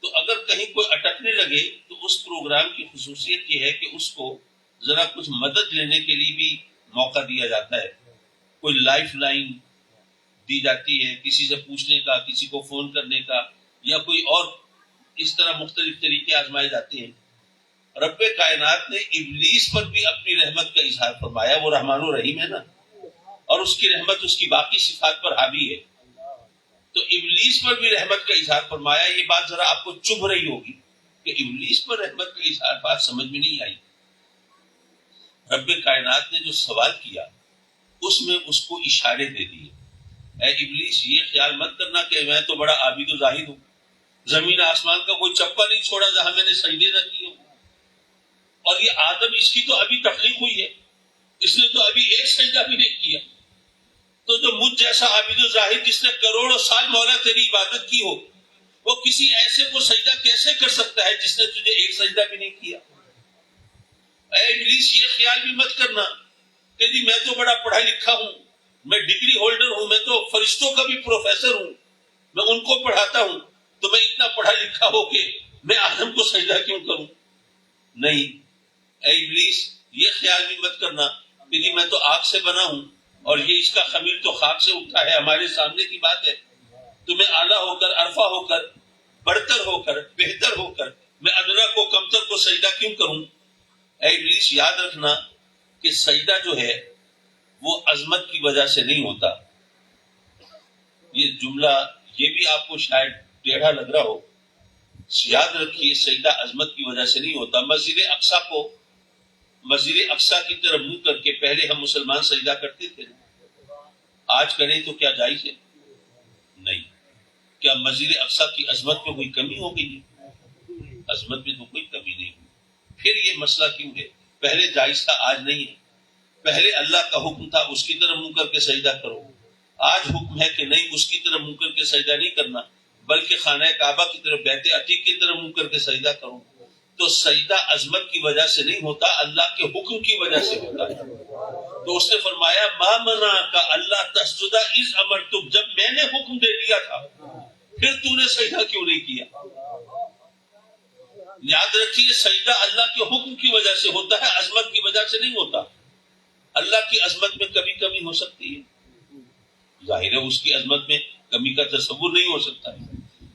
تو اگر کہیں کوئی اٹکنے لگے تو اس پروگرام کی خصوصیت یہ ہے کہ اس کو ذرا کچھ مدد لینے کے لیے بھی موقع دیا جاتا ہے، کوئی لائف لائن دی جاتی ہے، کسی سے پوچھنے کا، کسی کو فون کرنے کا، یا کوئی اور اس طرح مختلف طریقے آزمائے جاتے ہیں۔ رب کائنات نے ابلیس پر بھی اپنی رحمت کا اظہار فرمایا، وہ رحمان و رحیم ہے نا، اور اس کی رحمت اس کی باقی صفات پر حاوی ہے، تو ابلیس پر بھی رحمت کا اظہار فرمایا۔ یہ بات ذرا آپ کو چبھ رہی ہوگی کہ ابلیس پر رحمت کا اظہار، بات سمجھ میں نہیں آئی۔ رب کائنات نے جو سوال کیا اس میں اس کو اشارے دے دیے، اے ابلیس یہ خیال مت کرنا کہ میں تو بڑا عابد و زاہد ہوں، زمین آسمان کا کوئی چپا نہیں چھوڑا جہاں میں نے سجدے نہ کیے ہوں، اور یہ آدم اس کی تو ابھی تخلیق ہوئی ہے، اس نے تو ابھی ایک سجدہ بھی نہیں کیا، تو جو مجھ جیسا عابد و زاہد جس نے کروڑوں سال مولا تیری عبادت کی ہو، وہ کسی ایسے کو سجدہ کیسے کر سکتا ہے جس نے تجھے ایک سجدہ بھی نہیں کیا؟ اے ابلیس یہ خیال بھی مت کرنا کہ جی میں تو بڑا پڑھا لکھا ہوں، میں ڈگری ہولڈر ہوں، میں تو فرشتوں کا بھی پروفیسر ہوں، میں ان کو پڑھاتا ہوں، تو میں اتنا پڑھا لکھا ہو کہ میں آدم کو سجدہ کیوں کروں؟ نہیں، اے ابلیس یہ خیال بھی مت کرنا کہ جی میں تو آگ سے بنا ہوں اور یہ اس کا خمیر تو خاک سے اٹھا ہے، ہمارے سامنے کی بات ہے، تو میں اعلیٰ ہو کر، عرفہ ہو کر، برتر ہو کر، بہتر ہو کر میں ادنا کو، کمتر کو سجدہ کیوں کروں؟ اے ابلیس یاد رکھنا کہ سجدہ جو ہے وہ عظمت کی وجہ سے نہیں ہوتا۔ یہ جملہ یہ بھی آپ کو شاید ٹیڑھا لگ رہا ہو، یاد رکھیے سجدہ عظمت کی وجہ سے نہیں ہوتا۔ مسجد اقصی کی طرف منہ کر کے پہلے ہم مسلمان سجدہ کرتے تھے، آج کریں تو کیا جائز ہے؟ نہیں۔ کیا مسجد اقصی کی عظمت میں کوئی کمی ہو گئی ہے؟ عظمت میں تو کوئی کمی نہیں ہوئی۔ پھر یہ مسئلہ کیوں ہے؟ پہلے جائز تھا، آج نہیں ہے۔ پہلے اللہ کا حکم تھا اس کی طرف منہ کر کے سجدہ کرو، آج حکم ہے کہ نہیں اس کی طرف منہ کر کے سجدہ نہیں کرنا بلکہ خانہ کعبہ کی طرف بیت عتیق کی طرف منہ کر کے سجدہ کرو۔ تو سجدہ عظمت کی وجہ سے نہیں ہوتا، اللہ کے حکم کی وجہ سے ہوتا ہے۔ تو اس نے فرمایا ما منعک اللہ تسجد اذ امرتک، جب میں نے حکم دے دیا تھا پھر تو نے سجدہ کیوں نہیں کیا؟ یاد رکھیے سجدہ اللہ کے حکم کی وجہ سے ہوتا ہے، عظمت کی وجہ سے نہیں ہوتا۔ اللہ کی عظمت میں کبھی کمی ہو سکتی ہے، ظاہر ہے اس کی عظمت میں کمی کا تصور نہیں ہو سکتا ہے،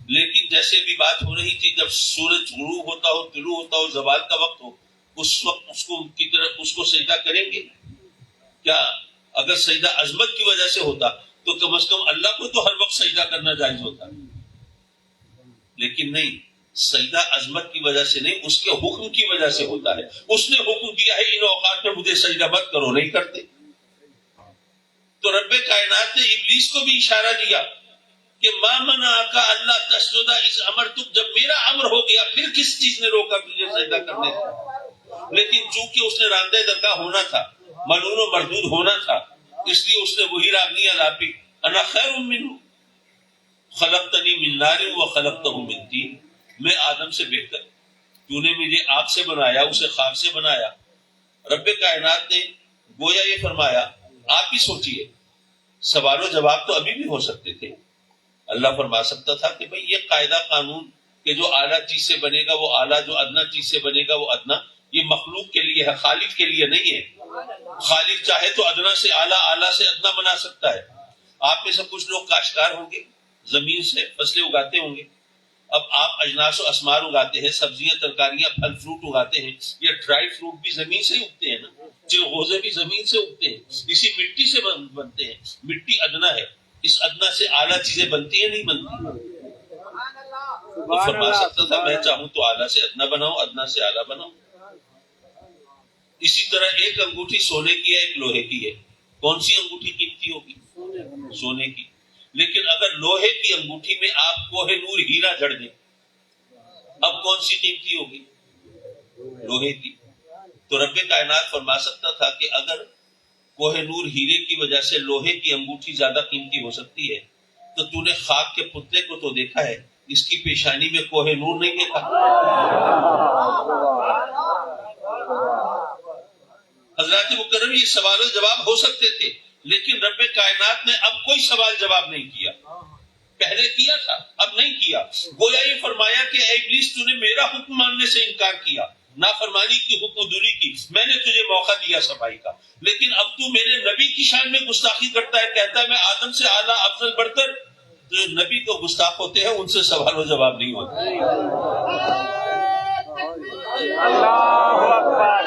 لیکن جیسے بھی بات ہو رہی تھی، جب سورج غروب ہوتا ہو، طلوع ہوتا ہو، زوال کا وقت ہو، اس وقت اس کو سجدہ کریں گے کیا؟ اگر سجدہ عظمت کی وجہ سے ہوتا تو کم از کم اللہ کو تو ہر وقت سجدہ کرنا جائز ہوتا، لیکن نہیں، سجدہ عظمت کی وجہ سے نہیں، اس کے حکم کی وجہ سے ہوتا ہے۔ اس نے حکم دیا ہے ان اوقات میں مجھے سجدہ مت کرو، نہیں کرتے۔ تو رب کائنات نے ابلیس کو بھی اشارہ دیا کہ ما منعک اللہ تسجد اذ امرتک، جب میرا امر ہو گیا پھر کس چیز نے روکا تجھے سجدہ کرنے سے؟ لیکن چونکہ اس نے راندہ درگاہ ہونا تھا، ملعون و مردود ہونا تھا، اس لیے اس نے وہی راگنی الاپی، انا خیر منہ خلقتنی من نار وخلقتہ من طین، میں آدم سے بہتر، تو نے مجھے آگ سے بنایا، اسے خاک سے بنایا۔ رب کائنات نے گویا یہ فرمایا، آپ ہی سوچئے، سوال و جواب تو ابھی بھی ہو سکتے تھے۔ اللہ فرما سکتا تھا کہ بھئی یہ قاعدہ قانون کہ جو اعلیٰ چیز سے بنے گا وہ اعلیٰ، جو ادنا چیز سے بنے گا وہ ادنا، یہ مخلوق کے لیے ہے، خالق کے لیے نہیں ہے۔ خالق چاہے تو ادنا سے اعلیٰ، اعلیٰ سے ادنا بنا سکتا ہے۔ آپ میں سے کچھ لوگ کاشتکار ہوں گے، زمین سے فصلیں اگاتے ہوں گے، اب آپ اجناس و اسمار اگاتے ہیں، سبزیاں، ترکاریاں، پھل فروٹ اگاتے ہیں، یہ ڈرائی فروٹ بھی زمین سے ہی اگتے ہیں نا، چلغوزے بھی زمین سے اگتے ہیں، اسی مٹی سے بنتے ہیں، مٹی ادنا ہے، اس ادنا سے اعلیٰ چیزیں بنتی ہیں نہیں بنتی؟ وہ فرما سکتا تھا میں چاہوں تو اعلیٰ سے ادنا بناؤں، ادنا سے اعلیٰ بناؤں۔ اسی طرح ایک انگوٹھی سونے کی ہے، ایک لوہے کی ہے، کون سی انگوٹھی قیمتی ہوگی؟ سونے کی۔ لیکن اگر لوہے کی انگوٹھی میں آپ کوہ نور ہیرا جڑ دیں، اب کون سی قیمتی ہوگی؟ لوہے کی۔ تو رب کائنات فرما سکتا تھا کہ اگر کوہ نور ہیرے کی وجہ سے لوہے کی انگوٹھی زیادہ قیمتی ہو سکتی ہے تو تو نے خاک کے پتلے کو تو دیکھا ہے، اس کی پیشانی میں کوہ نور نہیں دیکھا۔ حضرات مکرم، یہ سوال و جواب ہو سکتے تھے، لیکن رب کائنات نے اب کوئی سوال جواب نہیں کیا، پہلے کیا تھا اب نہیں کیا۔ گویا یہ فرمایا کہ اے ابلیس تو نے میرا حکم ماننے سے انکار کیا، نافرمانی کی، حکم دوری کی، میں نے تجھے موقع دیا صفائی کا، لیکن اب تو میرے نبی کی شان میں گستاخی کرتا ہے، کہتا ہے میں آدم سے اعلیٰ افضل برتر۔ جو نبی تو گستاخ ہوتے ہیں، ان سے سوال و جواب نہیں ہوتا۔ اللہ اکبر،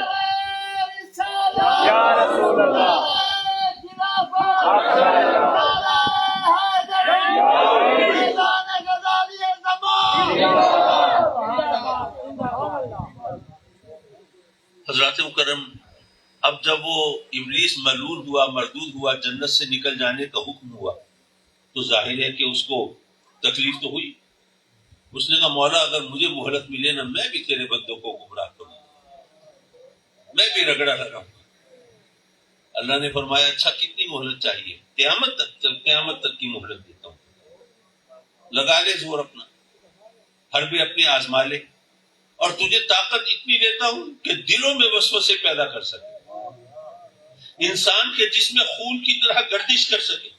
یا رسول اللہ، حضرات مکرم، اب جب وہ ابلیس ملعون ہوا، مردود ہوا، جنت سے نکل جانے کا حکم ہوا تو ظاہر ہے کہ اس کو تکلیف تو ہوئی۔ اس نے کہا مولا اگر مجھے مہلت ملے نا، میں بھی تیرے بندوں کو گمراہ کروں، میں بھی رگڑا لگاؤں۔ اللہ نے فرمایا اچھا کتنی مہلت چاہیے؟ قیامت تک، چل قیامت تک کی مہلت دیتا ہوں، لگا لے زور اپنا، حربے اپنے آزما لے، اور تجھے طاقت اتنی دیتا ہوں کہ دلوں میں وسوسے پیدا کر سکے، انسان کے جسم میں خون کی طرح گردش کر سکے،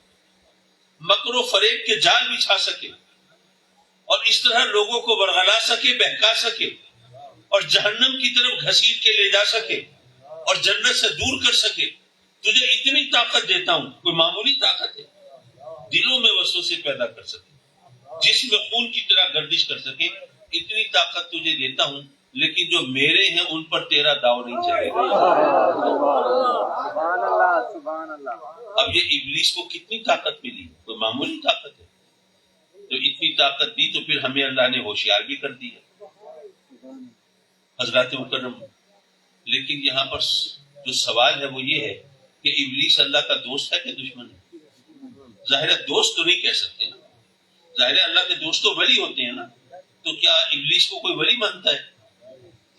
مکر و فریب کے جال بچھا سکے، اور اس طرح لوگوں کو ورغلا سکے، بہکا سکے، اور جہنم کی طرف گھسیٹ کے لے جا سکے، اور جنت سے دور کر سکے۔ تجھے اتنی طاقت دیتا ہوں، کوئی معمولی طاقت ہے، دلوں میں وسوسے پیدا کر سکے، جسم میں خون کی طرح گردش کر سکے، اتنی طاقت تجھے دیتا ہوں، لیکن جو میرے ہیں ان پر تیرا داؤ نہیں چلے گا۔ سبحان اللہ، سبحان اللہ۔ اب یہ ابلیس کو کتنی طاقت ملی؟ کوئی معمولی طاقت ہے؟ جو اتنی طاقت دی تو پھر ہمیں اللہ نے ہوشیار بھی کر دیا۔ حضرات مکرم، لیکن یہاں پر جو سوال ہے وہ یہ ہے کہ ابلیس اللہ کا دوست ہے کہ دشمن ہے؟ ظاہر ہے دوست تو نہیں کہہ سکتے نا، ظاہر ہے اللہ کے دوست تو ولی ہوتے ہیں نا، تو کیا ابلیس کو کوئی ولی مانتا ہے؟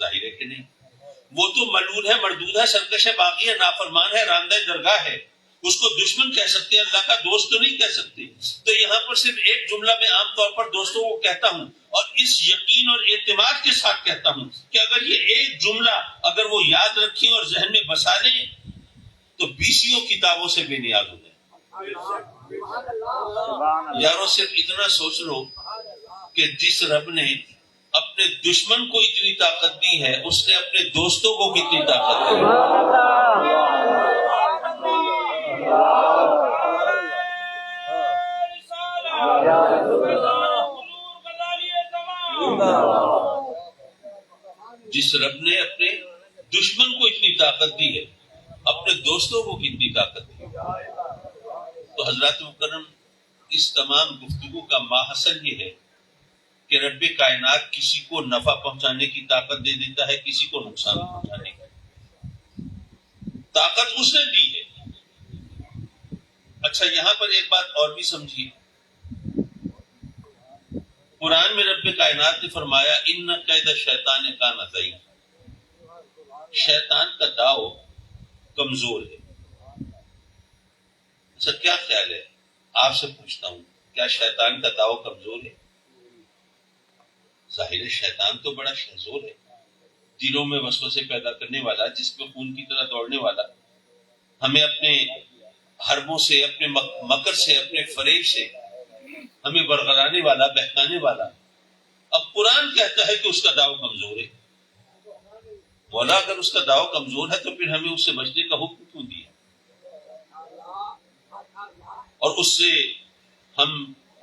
ظاہر ہے کہ نہیں۔ وہ تو ملعون ہے، مردود ہے، سرکش ہے، باغی ہے، نافرمان ہے، راندہ درگاہ ہے، اس کو دشمن کہہ سکتے ہیں، اللہ کا دوست تو نہیں کہہ سکتے۔ تو یہاں پر صرف ایک جملہ میں عام طور پر دوستوں کو کہتا ہوں، اور اس یقین اور اعتماد کے ساتھ کہتا ہوں کہ اگر یہ ایک جملہ اگر وہ یاد رکھیں اور ذہن میں بسا لیں تو 20 کتابوں سے بے نیاز ہو جائیں۔ یارو صرف اتنا سوچ لو کہ جس رب نے اپنے دشمن کو اتنی طاقت دی ہے، اس نے اپنے دوستوں کو کتنی طاقت دی ہے۔ جس رب نے اپنے دشمن کو اتنی طاقت دی ہے، اپنے دوستوں کو کتنی طاقت دی ہے۔ تو حضرات مکرم، اس تمام گفتگو کا ماحصل یہ ہے کہ رب کائنات کسی کو نفع پہنچانے کی طاقت دے دیتا ہے، کسی کو نقصان پہنچانے کی طاقت اس نے دی ہے۔ اچھا یہاں پر ایک بات اور بھی سمجھیے قرآن میں رب کائنات نے فرمایا ان قید شیطان کان ضعیف، شیطان کا داؤ کمزور ہے۔ اچھا کیا خیال ہے، آپ سے پوچھتا ہوں، کیا شیطان کا داؤ کمزور ہے؟ ظاہر ہے شیطان تو بڑا شہزور ہے، دلوں میں وسوسے پیدا کرنے والا، جس میں خون کی طرح دوڑنے والا، ہمیں اپنے حربوں سے، اپنے مکر سے، اپنے فریب سے ہمیں برگلانے والا، بہکانے والا۔ اب قرآن کہتا ہے کہ اس کا داؤ کمزور ہے۔ مولا اگر اس کا داؤ کمزور ہے تو پھر ہمیں اس سے بچنے کا حکم کیوں دیا، اور اس سے ہم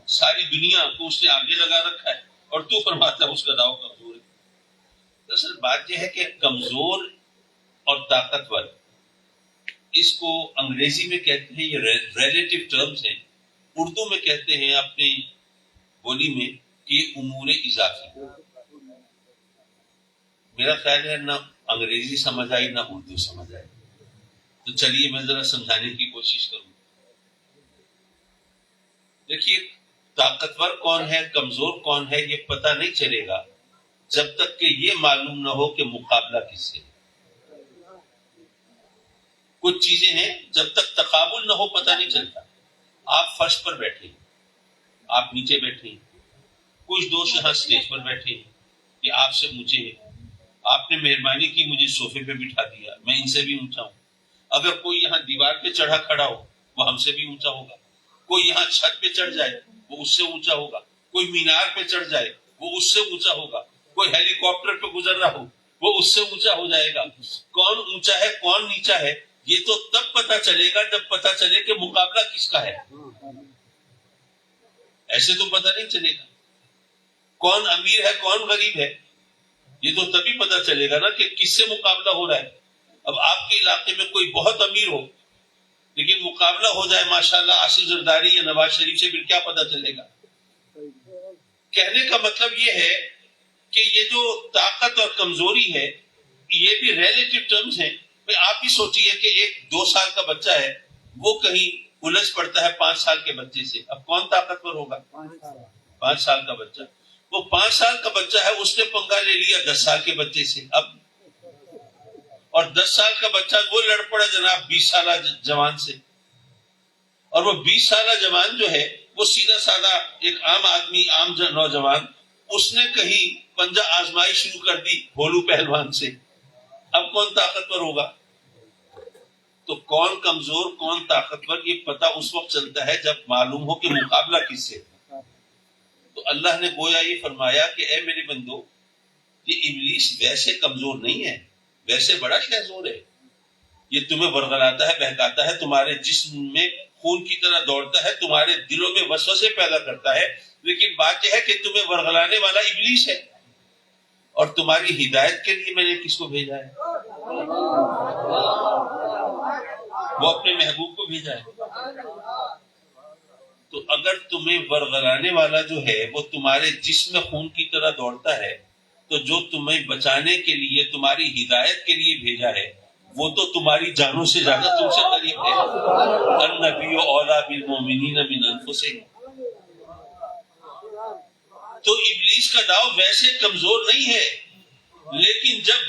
ساری دنیا کو اس نے آگے لگا رکھا ہے، اور تو فرماتا ہے اس کا داؤ کمزور ہے۔ دراصل بات یہ ہے کہ کمزور اور طاقتور، اس کو انگریزی میں کہتے ہیں، یہ ریلیٹو ٹرمز ہیں، اردو میں کہتے ہیں اپنی بولی میں کہ یہ امور اضافی۔ میرا خیال ہے نہ انگریزی سمجھ آئی نہ اردو سمجھ آئی، تو چلیے میں ذرا سمجھانے کی کوشش کروں۔ دیکھیے طاقتور کون ہے، کمزور کون ہے، یہ پتہ نہیں چلے گا جب تک کہ یہ معلوم نہ ہو کہ مقابلہ کس سے۔ کچھ چیزیں ہیں جب تک تقابل نہ ہو پتہ نہیں چلتا۔ آپ فرش پر بیٹھے ہیں، آپ نیچے بیٹھے ہیں، کچھ دوست یہاں اسٹیج پر بیٹھے ہیں کہ آپ سے اونچے ہیں، آپ نے مہربانی کی مجھے صوفے پہ بٹھا دیا، میں ان سے بھی اونچا ہوں۔ اگر کوئی یہاں دیوار پہ چڑھا کھڑا ہو وہ ہم سے بھی اونچا ہوگا، کوئی یہاں چھت پہ چڑھ جائے وہ اس سے اونچا ہوگا، کوئی مینار پہ چڑھ جائے وہ اس سے اونچا ہوگا، کوئی ہیلی کاپٹر پہ گزر رہا ہو وہ اس سے اونچا ہو جائے گا۔ کون اونچا ہے کون نیچا ہے یہ تو تب پتہ چلے گا جب پتہ چلے کہ مقابلہ کس کا ہے، ایسے تو پتہ نہیں چلے گا۔ کون امیر ہے کون غریب ہے یہ تو تبھی پتہ چلے گا نا کہ کس سے مقابلہ ہو رہا ہے۔ اب آپ کے علاقے میں کوئی بہت امیر ہو لیکن مقابلہ ہو جائے ماشاءاللہ آصف زرداری یا نواز شریف سے، پھر کیا پتہ چلے گا؟ کہنے کا مطلب یہ ہے کہ یہ جو طاقت اور کمزوری ہے یہ بھی ریلیٹو ٹرمز ہیں۔ آپ ہی سوچئے کہ ایک 2 سال کا بچہ ہے وہ کہیں الجھ پڑتا ہے 5 سال کے بچے سے، اب کون طاقتور ہوگا؟ 5 سال کا بچہ۔ وہ 5 سال کا بچہ ہے، اس نے پنگا لے لیا 10 سال کے بچے سے، اب اور 10 سال کا بچہ وہ لڑ پڑا جناب 20 سالہ جوان سے، اور وہ 20 سالہ جوان جو ہے وہ سیدھا سادہ ایک عام آدمی، عام نوجوان، اس نے کہیں پنجہ آزمائی شروع کر دی بھولو پہلوان سے، اب کون طاقتور ہوگا؟ تو کون کمزور کون طاقتور یہ پتہ اس وقت چلتا ہے جب معلوم ہو کہ مقابلہ کس سے۔ تو اللہ نے گویا یہ فرمایا کہ اے میرے بندو، یہ ابلیس ویسے کمزور نہیں ہے، ویسے بڑا شہزور ہے، یہ تمہیں ورغلاتا ہے، بہکاتا ہے، تمہارے جسم میں خون کی طرح دوڑتا ہے، تمہارے دلوں میں وسوسے پیدا کرتا ہے، لیکن بات یہ ہے کہ تمہیں ورغلانے والا ابلیس ہے، اور تمہاری ہدایت کے لیے میں نے کس کو بھیجا ہے؟ وہ اپنے محبوب کو بھیجا ہے۔ تو اگر تمہیں ورغلانے والا جو ہے وہ تمہارے جسم میں خون کی طرح دوڑتا ہے تو جو تمہیں بچانے کے لیے تمہاری ہدایت کے لیے بھیجا ہے وہ تو تمہاری جانوں سے زیادہ تم سے قریب ہے۔ النبی اولیٰ بالمؤمنین من انفسہم۔ تو ابلیس کا داؤ ویسے کمزور نہیں ہے، لیکن جب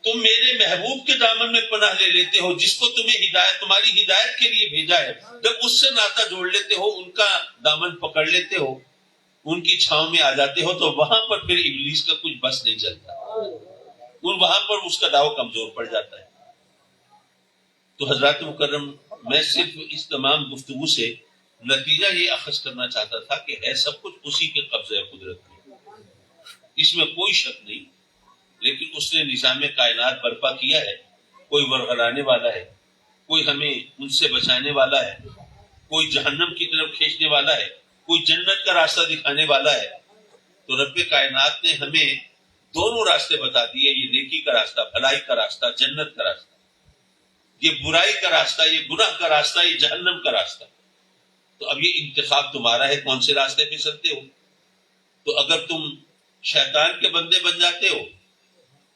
تم میرے محبوب کے دامن میں پناہ لے لیتے ہو جس کو تمہیں ہدایت تمہاری ہدایت کے لیے بھیجا ہے، جب اس سے ناطہ جوڑ لیتے ہو، ان کا دامن پکڑ لیتے ہو، ان کی چھاؤں میں آ جاتے ہو، تو وہاں پر پھر ابلیس کا کچھ بس نہیں چلتا، وہاں پر اس کا داؤ کمزور پڑ جاتا ہے۔ تو حضرات مکرم، میں صرف اس تمام گفتگو سے نتیجہ یہ اخذ کرنا چاہتا تھا کہ ہے سب کچھ اسی کے قبضہ قدرت میں، اس میں کوئی شک نہیں، لیکن اس نے نظام کائنات برپا کیا ہے، کوئی ورغلانے والا ہے، کوئی ہمیں ان سے بچانے والا ہے، کوئی جہنم کی طرف کھینچنے والا ہے، کوئی جنت کا راستہ دکھانے والا ہے۔ تو رب کائنات نے ہمیں دونوں راستے بتا دیے، یہ نیکی کا راستہ، بھلائی کا راستہ، جنت کا راستہ، یہ برائی کا راستہ، یہ گناہ کا راستہ، یہ جہنم کا راستہ۔ تو اب یہ انتخاب تمہارا ہے کون سے راستے پہ چلتے ہو۔ تو اگر تم شیطان کے بندے بن جاتے ہو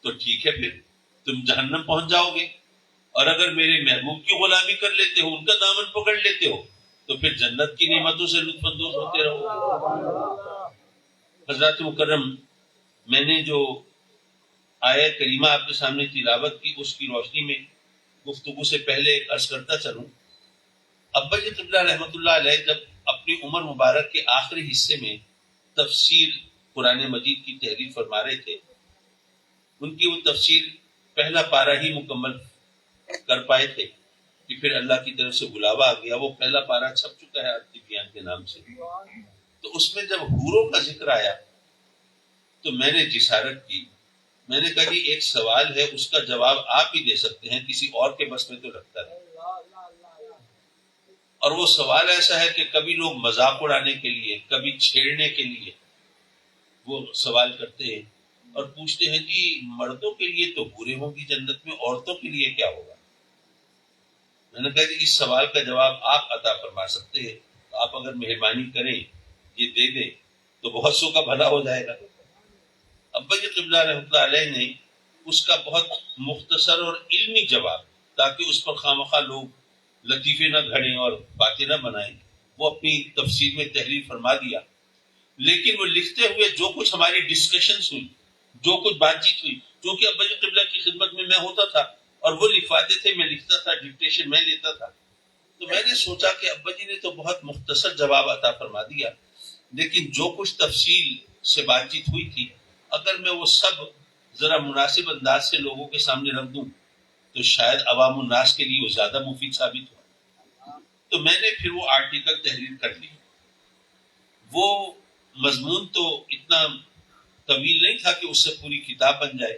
تو ٹھیک ہے، پھر تم جہنم پہنچ جاؤ گے، اور اگر میرے محبوب کی غلامی کر لیتے ہو، ان کا دامن پکڑ لیتے ہو، تو پھر جنت کی نعمتوں سے لطف اندوز ہوتے رہو گے۔ حضرات مکرم، میں نے جو آیہ کریمہ آپ کے سامنے تلاوت کی، اس کی روشنی میں گفتگو سے پہلے عرض کرتا چلوں، ابا جی قبلہ رحمۃ اللہ علیہ جب اپنی عمر مبارک کے آخری حصے میں تفسیر قرآن مجید کی تحریر فرما رہے تھے، ان کی وہ تفسیر پہلا پارہ ہی مکمل کر پائے تھے کہ پھر اللہ کی طرف سے بلاوا آ گیا. وہ پہلا پارہ چھپ چکا ہے الطبیان کے نام سے. تو اس میں جب حوروں کا ذکر آیا تو میں نے جسارت کی، میں نے کہا جی ایک سوال ہے، اس کا جواب آپ ہی دے سکتے ہیں، کسی اور کے بس میں تو لگتا نہیں. اور وہ سوال ایسا ہے کہ کبھی لوگ مذاق اڑانے کے لیے، کبھی چھیڑنے کے لیے وہ سوال کرتے ہیں اور پوچھتے ہیں کہ مردوں کے لیے تو حوریں ہوں گی جنت میں، عورتوں کے لیے کیا ہوگا؟ میں نے کہا کہ اس سوال کا جواب آپ عطا فرما سکتے ہیں، تو آپ اگر مہربانی کریں یہ دے دیں تو بہت سو کا بھلا ہو جائے گا. ابا جی قبلہ رحمۃ اللہ علیہ نے اس کا بہت مختصر اور علمی جواب، تاکہ اس پر خواہ لوگ لطیفے نہ گھڑیں اور باتیں نہ بنائیں، وہ اپنی تفسیر میں تحریر فرما دیا. لیکن وہ لکھتے ہوئے جو کچھ ہماری ڈسکشنز ہوئی، جو کچھ بات چیت ہوئی، کیونکہ ابا جی قبلہ کی خدمت میں ہوتا تھا اور وہ لکھواتے تھے، میں لکھتا تھا، ڈکٹیشن میں لیتا تھا، تو میں نے سوچا کہ ابا جی نے تو بہت مختصر جواب عطا فرما دیا، لیکن جو کچھ تفصیل سے بات چیت ہوئی تھی اگر میں وہ سب ذرا مناسب انداز سے لوگوں کے سامنے رکھ دوں تو شاید عوام الناس کے لیے وہ زیادہ مفید ثابت ہو. تو میں نے پھر وہ آرٹیکل تحریر کر لی. وہ مضمون تو اتنا طویل نہیں تھا کہ اس سے پوری کتاب بن جائے،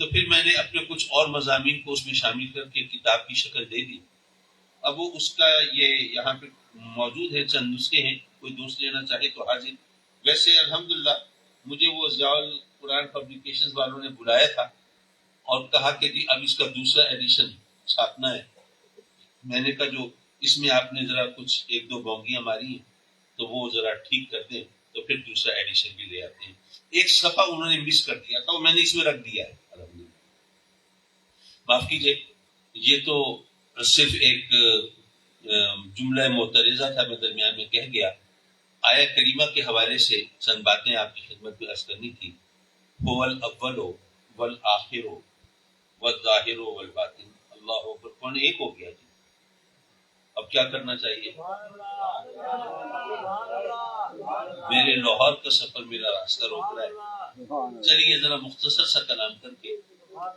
تو پھر میں نے اپنے کچھ اور مضامین کو اس میں شامل کر کے کتاب کی شکل دے دی. اب وہ اس کا یہ یہاں پہ موجود ہے، چند نسخے ہیں، کوئی دوست لینا چاہے تو حاضر. ویسے الحمدللہ مجھے وہ ضیاء القرآن پبلیکیشنز والوں نے بلایا تھا اور کہا کہ جی اب اس کا دوسرا ایڈیشن چھاپنا ہے. میں نے کہا جو اس میں آپ نے ذرا کچھ ایک دو بونگیاں ماری ہیں تو وہ ذرا ٹھیک کر دیں تو پھر دوسرا ایڈیشن بھی لے آتے ہیں. ایک صفحہ انہوں نے مس کر دیا تھا، وہ میں نے اس میں رکھ دیا ہے الحمدللہ. معاف کیجیے، یہ تو صرف ایک جملہ معترضہ تھا، میں درمیان میں کہہ گیا. آیہ کریمہ کے حوالے سے چند باتیں آپ کی خدمت میں عرض کرنی تھی. هو الاول والآخر والظاہر والباطن. اللہ اکبر. کون ایک ہو گیا جی؟ اب کیا کرنا چاہیے؟ میرے لاہور کا سفر میرا راستہ روک رہا ہے. چلیے ذرا مختصر سا کلام کر کے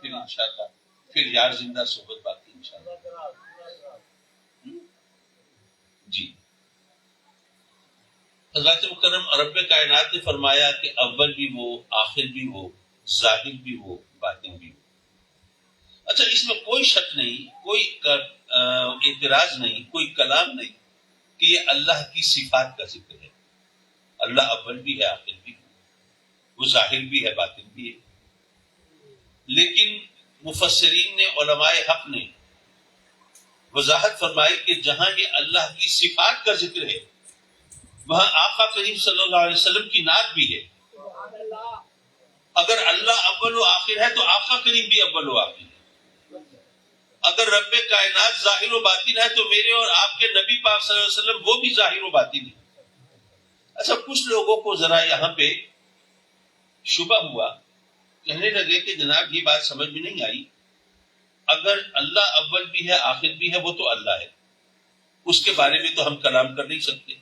پھر انشاءاللہ پھر یار زندہ صحبت باقی انشاءاللہ. جی حضرات مکرم، رب کائنات نے فرمایا کہ اول بھی وہ، آخر بھی وہ، ظاہر بھی وہ، باطن بھی وہ. اچھا، اس میں کوئی شک نہیں، کوئی اعتراض نہیں، کوئی کلام نہیں کہ یہ اللہ کی صفات کا ذکر ہے. اللہ اول بھی ہے، آخر بھی ہے، وہ ظاہر بھی ہے، باطن بھی ہے. لیکن مفسرین نے، علماء حق نے وضاحت فرمائی کہ جہاں یہ اللہ کی صفات کا ذکر ہے وہاں آقا کریم صلی اللہ علیہ وسلم کی نعت بھی ہے. اگر اللہ اول و آخر ہے تو آقا کریم بھی اول و آخر ہے. اگر رب کائنات ظاہر و باطن ہے تو میرے اور آپ کے نبی پاک صلی اللہ علیہ وسلم وہ بھی ظاہر و باطن ہے. اچھا، کچھ لوگوں کو ذرا یہاں پہ شبہ ہوا، کہنے لگے کہ جناب یہ بات سمجھ میں نہیں آئی. اگر اللہ اول بھی ہے، آخر بھی ہے، وہ تو اللہ ہے، اس کے بارے میں تو ہم کلام کر نہیں سکتے.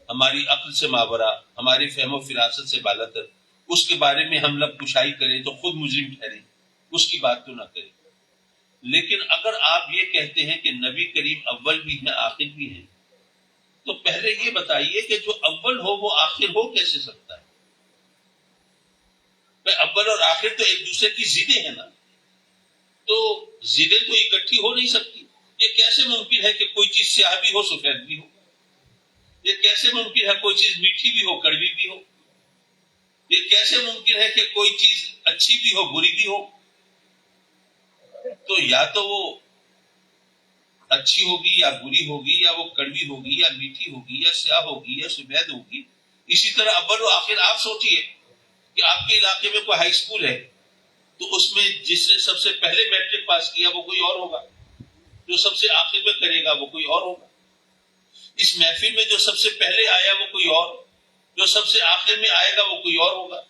ہماری عقل سے ماورا، ہماری فہم و فراست سے بالاتر اس کے بارے میں ہم لب کشائی کریں تو خود مجرم ٹھہریں، اس کی بات تو نہ کریں. لیکن اگر آپ یہ کہتے ہیں کہ نبی کریم اول بھی ہیں، آخر بھی ہیں، تو پہلے یہ بتائیے کہ جو اول ہو وہ آخر ہو کیسے سکتا ہے؟ اول اور آخر تو ایک دوسرے کی ضدیں ہیں نا، تو ضدیں تو اکٹھی ہو نہیں سکتی. یہ کیسے ممکن ہے کہ کوئی چیز سیاہ بھی ہو، سفید بھی ہو؟ یہ کیسے ممکن ہے کوئی چیز میٹھی بھی ہو، کڑوی بھی ہو؟ یہ کیسے ممکن ہے کہ کوئی چیز اچھی بھی ہو، بری بھی ہو؟ تو یا تو وہ اچھی ہوگی یا بری ہوگی، یا وہ کڑوی ہوگی یا میٹھی ہوگی، یا سیاہ ہوگی یا سفید ہوگی. اسی طرح اول و آخر آپ سوچئے کہ آپ کے علاقے میں کوئی ہائی اسکول ہے تو اس میں جس نے سب سے پہلے میٹرک پاس کیا وہ کوئی اور ہوگا، جو سب سے آخر میں کرے گا وہ کوئی اور ہوگا. اس محفل میں جو سب سے پہلے آیا وہ کوئی اور، جو سب سے آخر میں آئے گا وہ کوئی اور ہوگا.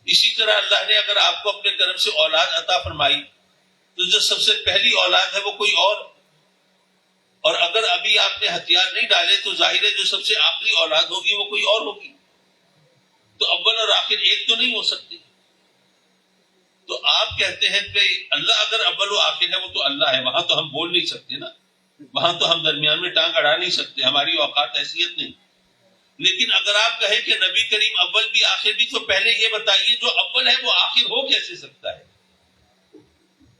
اسی طرح اللہ نے اگر آپ کو اپنے کرم سے اولاد عطا فرمائی تو جو سب سے پہلی اولاد ہے وہ کوئی اور اگر ابھی آپ نے ہتھیار نہیں ڈالے تو ظاہر ہے جو سب سے آخری اولاد ہوگی وہ کوئی اور ہوگی. تو اول اور آخر ایک تو نہیں ہو سکتی. تو آپ کہتے ہیں کہ اللہ اگر اول و آخر ہے وہ تو اللہ ہے, وہاں تو ہم بول نہیں سکتے نا, وہاں تو ہم درمیان میں ٹانگ اڑا نہیں سکتے, ہماری اوقات حیثیت نہیں. لیکن اگر آپ کہیں کہ نبی کریم اول بھی آخر بھی, تو پہلے یہ بتائیے جو اول ہے وہ آخر ہو کیسے سکتا ہے؟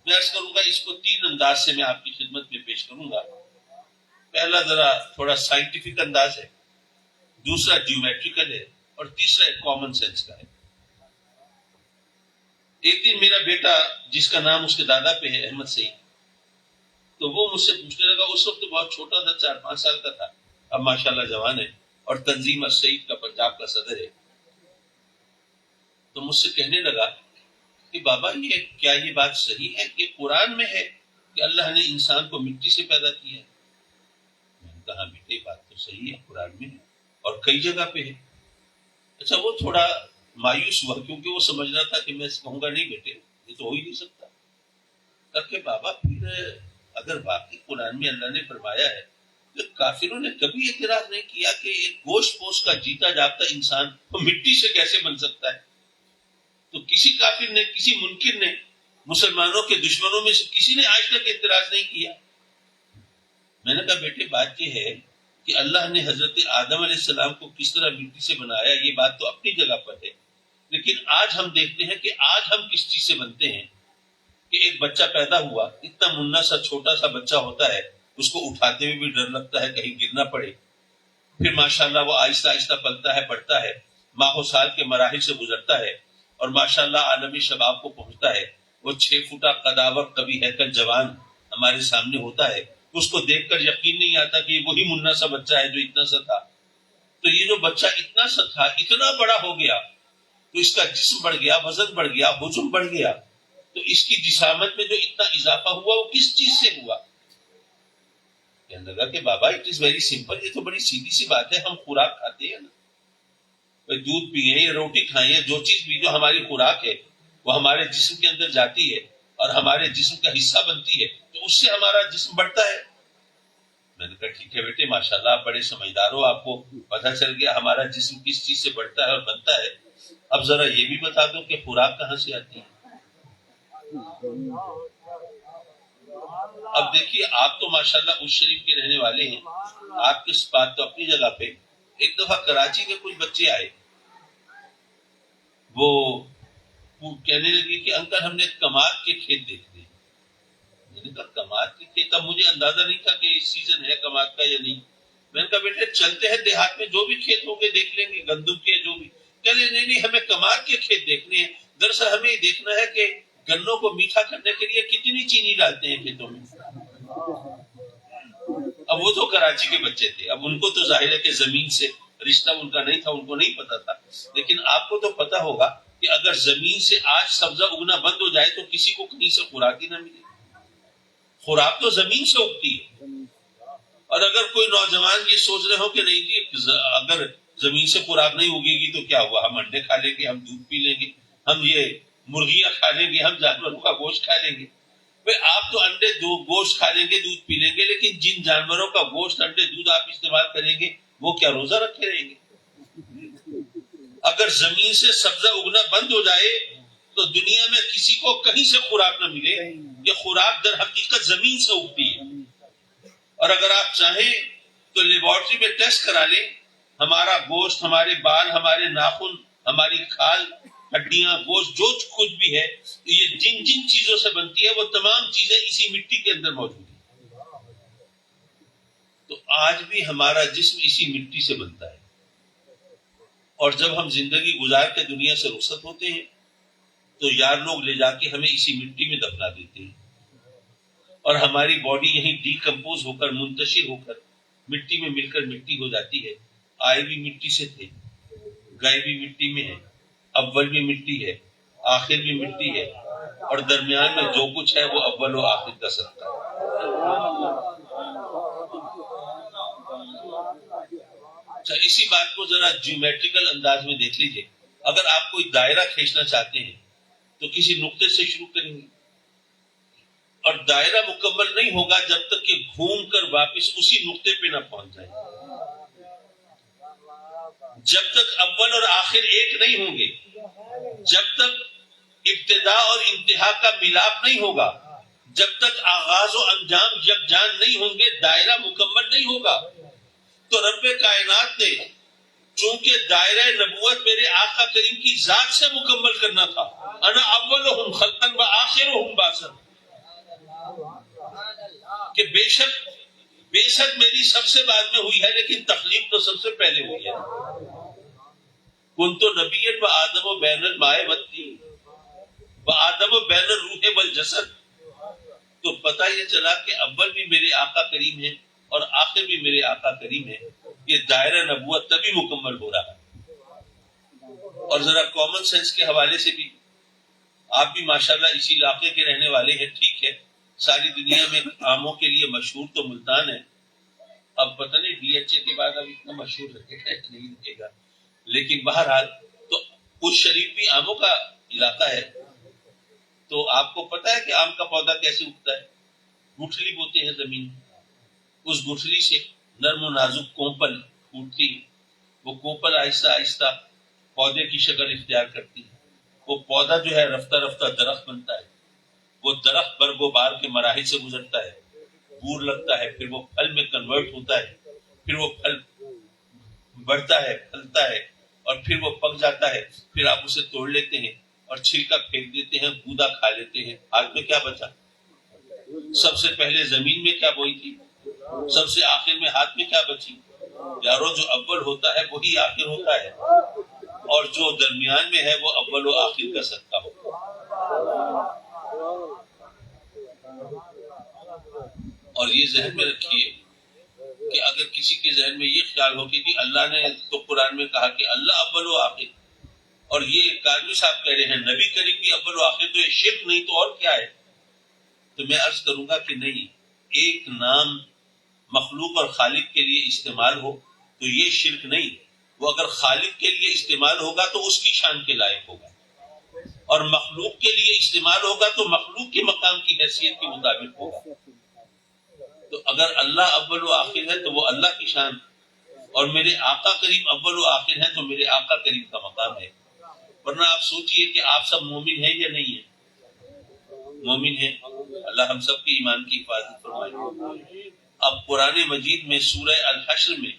میں عرض کروں گا اس کو 3 انداز سے میں آپ کی خدمت میں پیش کروں گا. پہلا ذرا تھوڑا سائنٹیفک انداز ہے, دوسرا جیومیٹریکل ہے, اور تیسرا ایک کامن سینس کا ہے. ایک دن میرا بیٹا جس کا نام اس کے دادا پہ ہے, احمد سعید, تو وہ مجھ سے پوچھنے لگا, اس وقت بہت چھوٹا تھا, 4-5 سال کا تھا, اب ماشاءاللہ جوان ہے اور تنظیم السعید کا پنجاب کا صدر ہے. تو مجھ سے کہنے لگا کہ بابا یہ بات صحیح ہے کہ قرآن میں ہے کہ اللہ نے انسان کو مٹی سے پیدا کیا ہے؟ میں نے کہا بیٹے بات تو صحیح ہے, قرآن میں ہے اور کئی جگہ پہ ہے. اچھا وہ تھوڑا مایوس ہوا کیونکہ وہ سمجھ رہا تھا کہ میں کہوں گا نہیں بیٹے یہ تو ہو ہی نہیں سکتا. کہ بابا پھر اگر واقعی قرآن میں اللہ نے فرمایا ہے تو کافروں نے کبھی اعتراض نہیں کیا کہ ایک گوشت پوش کا جیتا جاگتا انسان مٹی سے کیسے بن سکتا ہے. تو کسی کافر نے, کسی منکر نے, مسلمانوں کے دشمنوں میں سے کسی نے آج تک اعتراض نہیں کیا. میں نے کہا بیٹے بات یہ ہے کہ اللہ نے حضرت آدم علیہ السلام کو کس طرح مٹی سے بنایا, یہ بات تو اپنی جگہ پر ہے, لیکن آج ہم دیکھتے ہیں کہ آج ہم کس چیز سے بنتے ہیں. کہ ایک بچہ پیدا ہوا, اتنا منا سا چھوٹا سا بچہ ہوتا ہے, اس کو اٹھاتے ہوئے بھی ڈر لگتا ہے کہیں گر نہ پڑے. پھر ماشاءاللہ وہ آہستہ آہستہ پلتا ہے, بڑھتا ہے, ماہ و سال کے مراحل سے گزرتا ہے, اور ماشاءاللہ عالمی شباب کو پہنچتا ہے. وہ 6 فٹا قداور کبھی ہیکل جوان ہمارے سامنے ہوتا ہے. اس کو دیکھ کر یقین نہیں آتا کہ یہ وہی منا سا بچہ ہے جو اتنا سا تھا. تو یہ جو بچہ اتنا سا تھا اتنا بڑا ہو گیا, تو اس کا جسم بڑھ گیا, وزن بڑھ گیا, حجم بڑھ گیا. تو اس کی جسامت میں جو اتنا اضافہ ہوا وہ کس چیز سے ہوا؟ کہنے لگا کہ بابا اٹ از ویری سمپل, یہ تو بڑی سیدھی سی بات ہے. ہم خوراک کھاتے ہیں نا, دودھ پیئیں یا روٹی کھائیں, جو چیز بھی جو ہماری خوراک ہے وہ ہمارے جسم کے اندر جاتی ہے اور ہمارے جسم کا حصہ بنتی ہے, تو اس سے ہمارا جسم بڑھتا ہے. میں نے کہا ٹھیک ہے بیٹے ماشاءاللہ آپ بڑے سمجھدار ہو, آپ کو پتہ چل گیا ہمارا جسم کس چیز سے بڑھتا ہے اور بنتا ہے. اب ذرا یہ بھی بتا دو کہ خوراک کہاں سے آتی ہے. اب دیکھیے آپ تو ماشاءاللہ اس شریف کے رہنے والے ہیں, آپ کی بات تو اپنی جگہ پہ. ایک دفعہ کراچی کے کچھ بچے آئے, وہ کہنے لگے کہ انکل ہم نے کماد کے کھیت دیکھ لیے. میں نے کہا کماد کے کھیت, اب مجھے اندازہ نہیں تھا کہ سیزن ہے کماد کا یا نہیں. میں نے کہا بیٹے چلتے ہیں دیہات میں جو بھی کھیت ہوں گے دیکھ لیں گے, گندم کے جو بھی. چلے نہیں ہمیں کماد کے کھیت دیکھنے ہیں. دراصل ہمیں یہ دیکھنا ہے کہ گنوں کو میٹھا کرنے کے لیے کتنی چینی ڈالتے ہیں کھیتوں میں. اب وہ تو کراچی کے بچے تھے, اب ان کو تو ظاہر ہے کہ زمین سے رشتہ ان کا نہیں تھا, ان کو نہیں پتا تھا. لیکن آپ کو تو پتا ہوگا کہ اگر زمین سے آج سبزہ اگنا بند ہو جائے تو کسی کو کہیں سے خوراک ہی نہ ملے. خوراک تو زمین سے اگتی ہے. اور اگر کوئی نوجوان یہ سوچ رہے ہو کہ نہیں جی اگر زمین سے خوراک نہیں اگے گی تو کیا ہوا, ہم انڈے کھا لیں گے, ہم دودھ پی لیں گے, ہم یہ مرغیاں کھا لیں گے, ہم جانوروں کا گوشت کھا لیں گے. بھائی آپ تو انڈے گوشت کھا لیں گے, دودھ پی لیں گے, لیکن جن جانوروں کا گوشت انڈے دودھ آپ استعمال کریں گے وہ کیا روزہ رکھے رہیں گے؟ اگر زمین سے سبزہ اگنا بند ہو جائے تو دنیا میں کسی کو کہیں سے خوراک نہ ملے. یہ خوراک در حقیقت زمین سے اگتی ہے. اور اگر آپ چاہیں تو لیبارٹری میں ٹیسٹ کرا لیں, ہمارا گوشت, ہمارے بال, ہمارے ناخن, ہماری کھال, ہڈیاں, گوشت, جو کچھ بھی ہے, یہ جن جن چیزوں سے بنتی ہے وہ تمام چیزیں اسی مٹی کے اندر موجود ہیں. تو آج بھی ہمارا جسم اسی مٹی سے بنتا ہے. اور جب ہم زندگی گزار کے دنیا سے رخصت ہوتے ہیں تو یار لوگ لے جا کے ہمیں اسی مٹی میں دفنا دیتے ہیں, اور ہماری باڈی یہیں ڈی کمپوز ہو کر, منتشر ہو کر مٹی میں مل کر مٹی ہو جاتی ہے. آئے بھی مٹی سے تھے, گئے بھی مٹی میں ہے, اول بھی مٹی ہے, آخر بھی مٹی ہے, اور درمیان میں جو کچھ ہے وہ اول و آخر کا صدقہ ہے. اچھا، اسی بات کو ذرا جیومیٹریکل انداز میں دیکھ لیجئے. اگر آپ کوئی دائرہ کھینچنا چاہتے ہیں تو کسی نقطے سے شروع کریں گے، اور دائرہ مکمل نہیں ہوگا جب تک کہ گھوم کر واپس اسی نقطے پہ نہ پہنچ جائے. جب تک اول اور آخر ایک نہیں ہوں گے، جب تک ابتدا اور انتہا کا ملاپ نہیں ہوگا، جب تک آغاز و انجام یکجان نہیں ہوں گے، دائرہ مکمل نہیں ہوگا. تو رب کائنات نے چونکہ دائرہ نبوت میرے آقا کریم کی ذات سے مکمل کرنا تھا، انا اولہم خلقا و آخرہم بعثا، کہ بے شک میری سب سے بعد میں ہوئی ہے لیکن تخلیق تو سب سے پہلے ہوئی ہے. کنت نبیا و آدم و بین الماء والطین و آدم و بین الروح والجسد. تو پتہ یہ چلا کہ اول بھی میرے آقا کریم ہے اور آخر بھی میرے آقا کریم ہے. یہ دائرہ نبوت تبھی مکمل ہو رہا ہے. اور ذرا کامن سینس کے حوالے سے بھی، آپ بھی ماشاءاللہ اسی علاقے کے رہنے والے ہیں، ٹھیک ہے، ساری دنیا میں آموں کے لیے مشہور تو ملتان ہے. اب پتہ نہیں ڈی ایچ اے کے بعد اب اتنا مشہور رہے گا نہیں رہے گا، لیکن بہرحال تو اس شریف بھی آموں کا علاقہ ہے. تو آپ کو پتہ ہے کہ آم کا پودا کیسے اگتا ہے؟ گٹھلی بوتے ہیں زمین، اس گٹھلی سے نرم و نازک کوپل پھوٹتی، وہ کوپل آہستہ آہستہ پودے کی شکل اختیار کرتی ہے. وہ پودا جو ہے رفتہ رفتہ درخت بنتا ہے. وہ درخت برگ و بار کے مراحل سے گزرتا ہے، بور لگتا ہے، پھر وہ پھل میں کنورٹ ہوتا ہے، پھر وہ پھل بڑھتا ہے، پھلتا ہے، اور پھر وہ پک جاتا ہے. پھر آپ اسے توڑ لیتے ہیں اور چھلکا پھینک دیتے ہیں، گودا کھا لیتے ہیں. ہاتھ میں کیا بچا؟ سب سے پہلے زمین میں کیا بوئی تھی، سب سے آخر میں ہاتھ میں کیا بچی؟ یارو جو اول ہوتا ہے وہی آخر ہوتا ہے، اور جو درمیان میں ہے وہ اول و آخر کا صدقہ ہوگا. اور یہ ذہن میں رکھیے کہ اگر کسی کے ذہن میں یہ خیال ہو کہ جی اللہ نے تو قرآن میں کہا کہ اللہ اول و آخر، اور یہ قاضی صاحب کہہ رہے ہیں نبی کریم بھی اول و آخر، تو یہ شرک نہیں تو اور کیا ہے؟ تو میں عرض کروں گا کہ نہیں، ایک نام مخلوق اور خالق کے لیے استعمال ہو تو یہ شرک نہیں. وہ اگر خالق کے لیے استعمال ہوگا تو اس کی شان کے لائق ہوگا، اور مخلوق کے لیے استعمال ہوگا تو مخلوق کے مقام کی حیثیت کے مطابق ہوگا. تو اگر اللہ اول و آخر ہے تو وہ اللہ کی شان، اور میرے آقا کریم اول و آخر ہے تو میرے آقا کریم کا مقام ہے. ورنہ آپ سوچئے کہ آپ سب مومن ہیں یا نہیں ہیں؟ مومن ہیں. اللہ ہم سب کے ایمان کی حفاظت فرمائے. اب قرآن مجید میں سورہ الحشر میں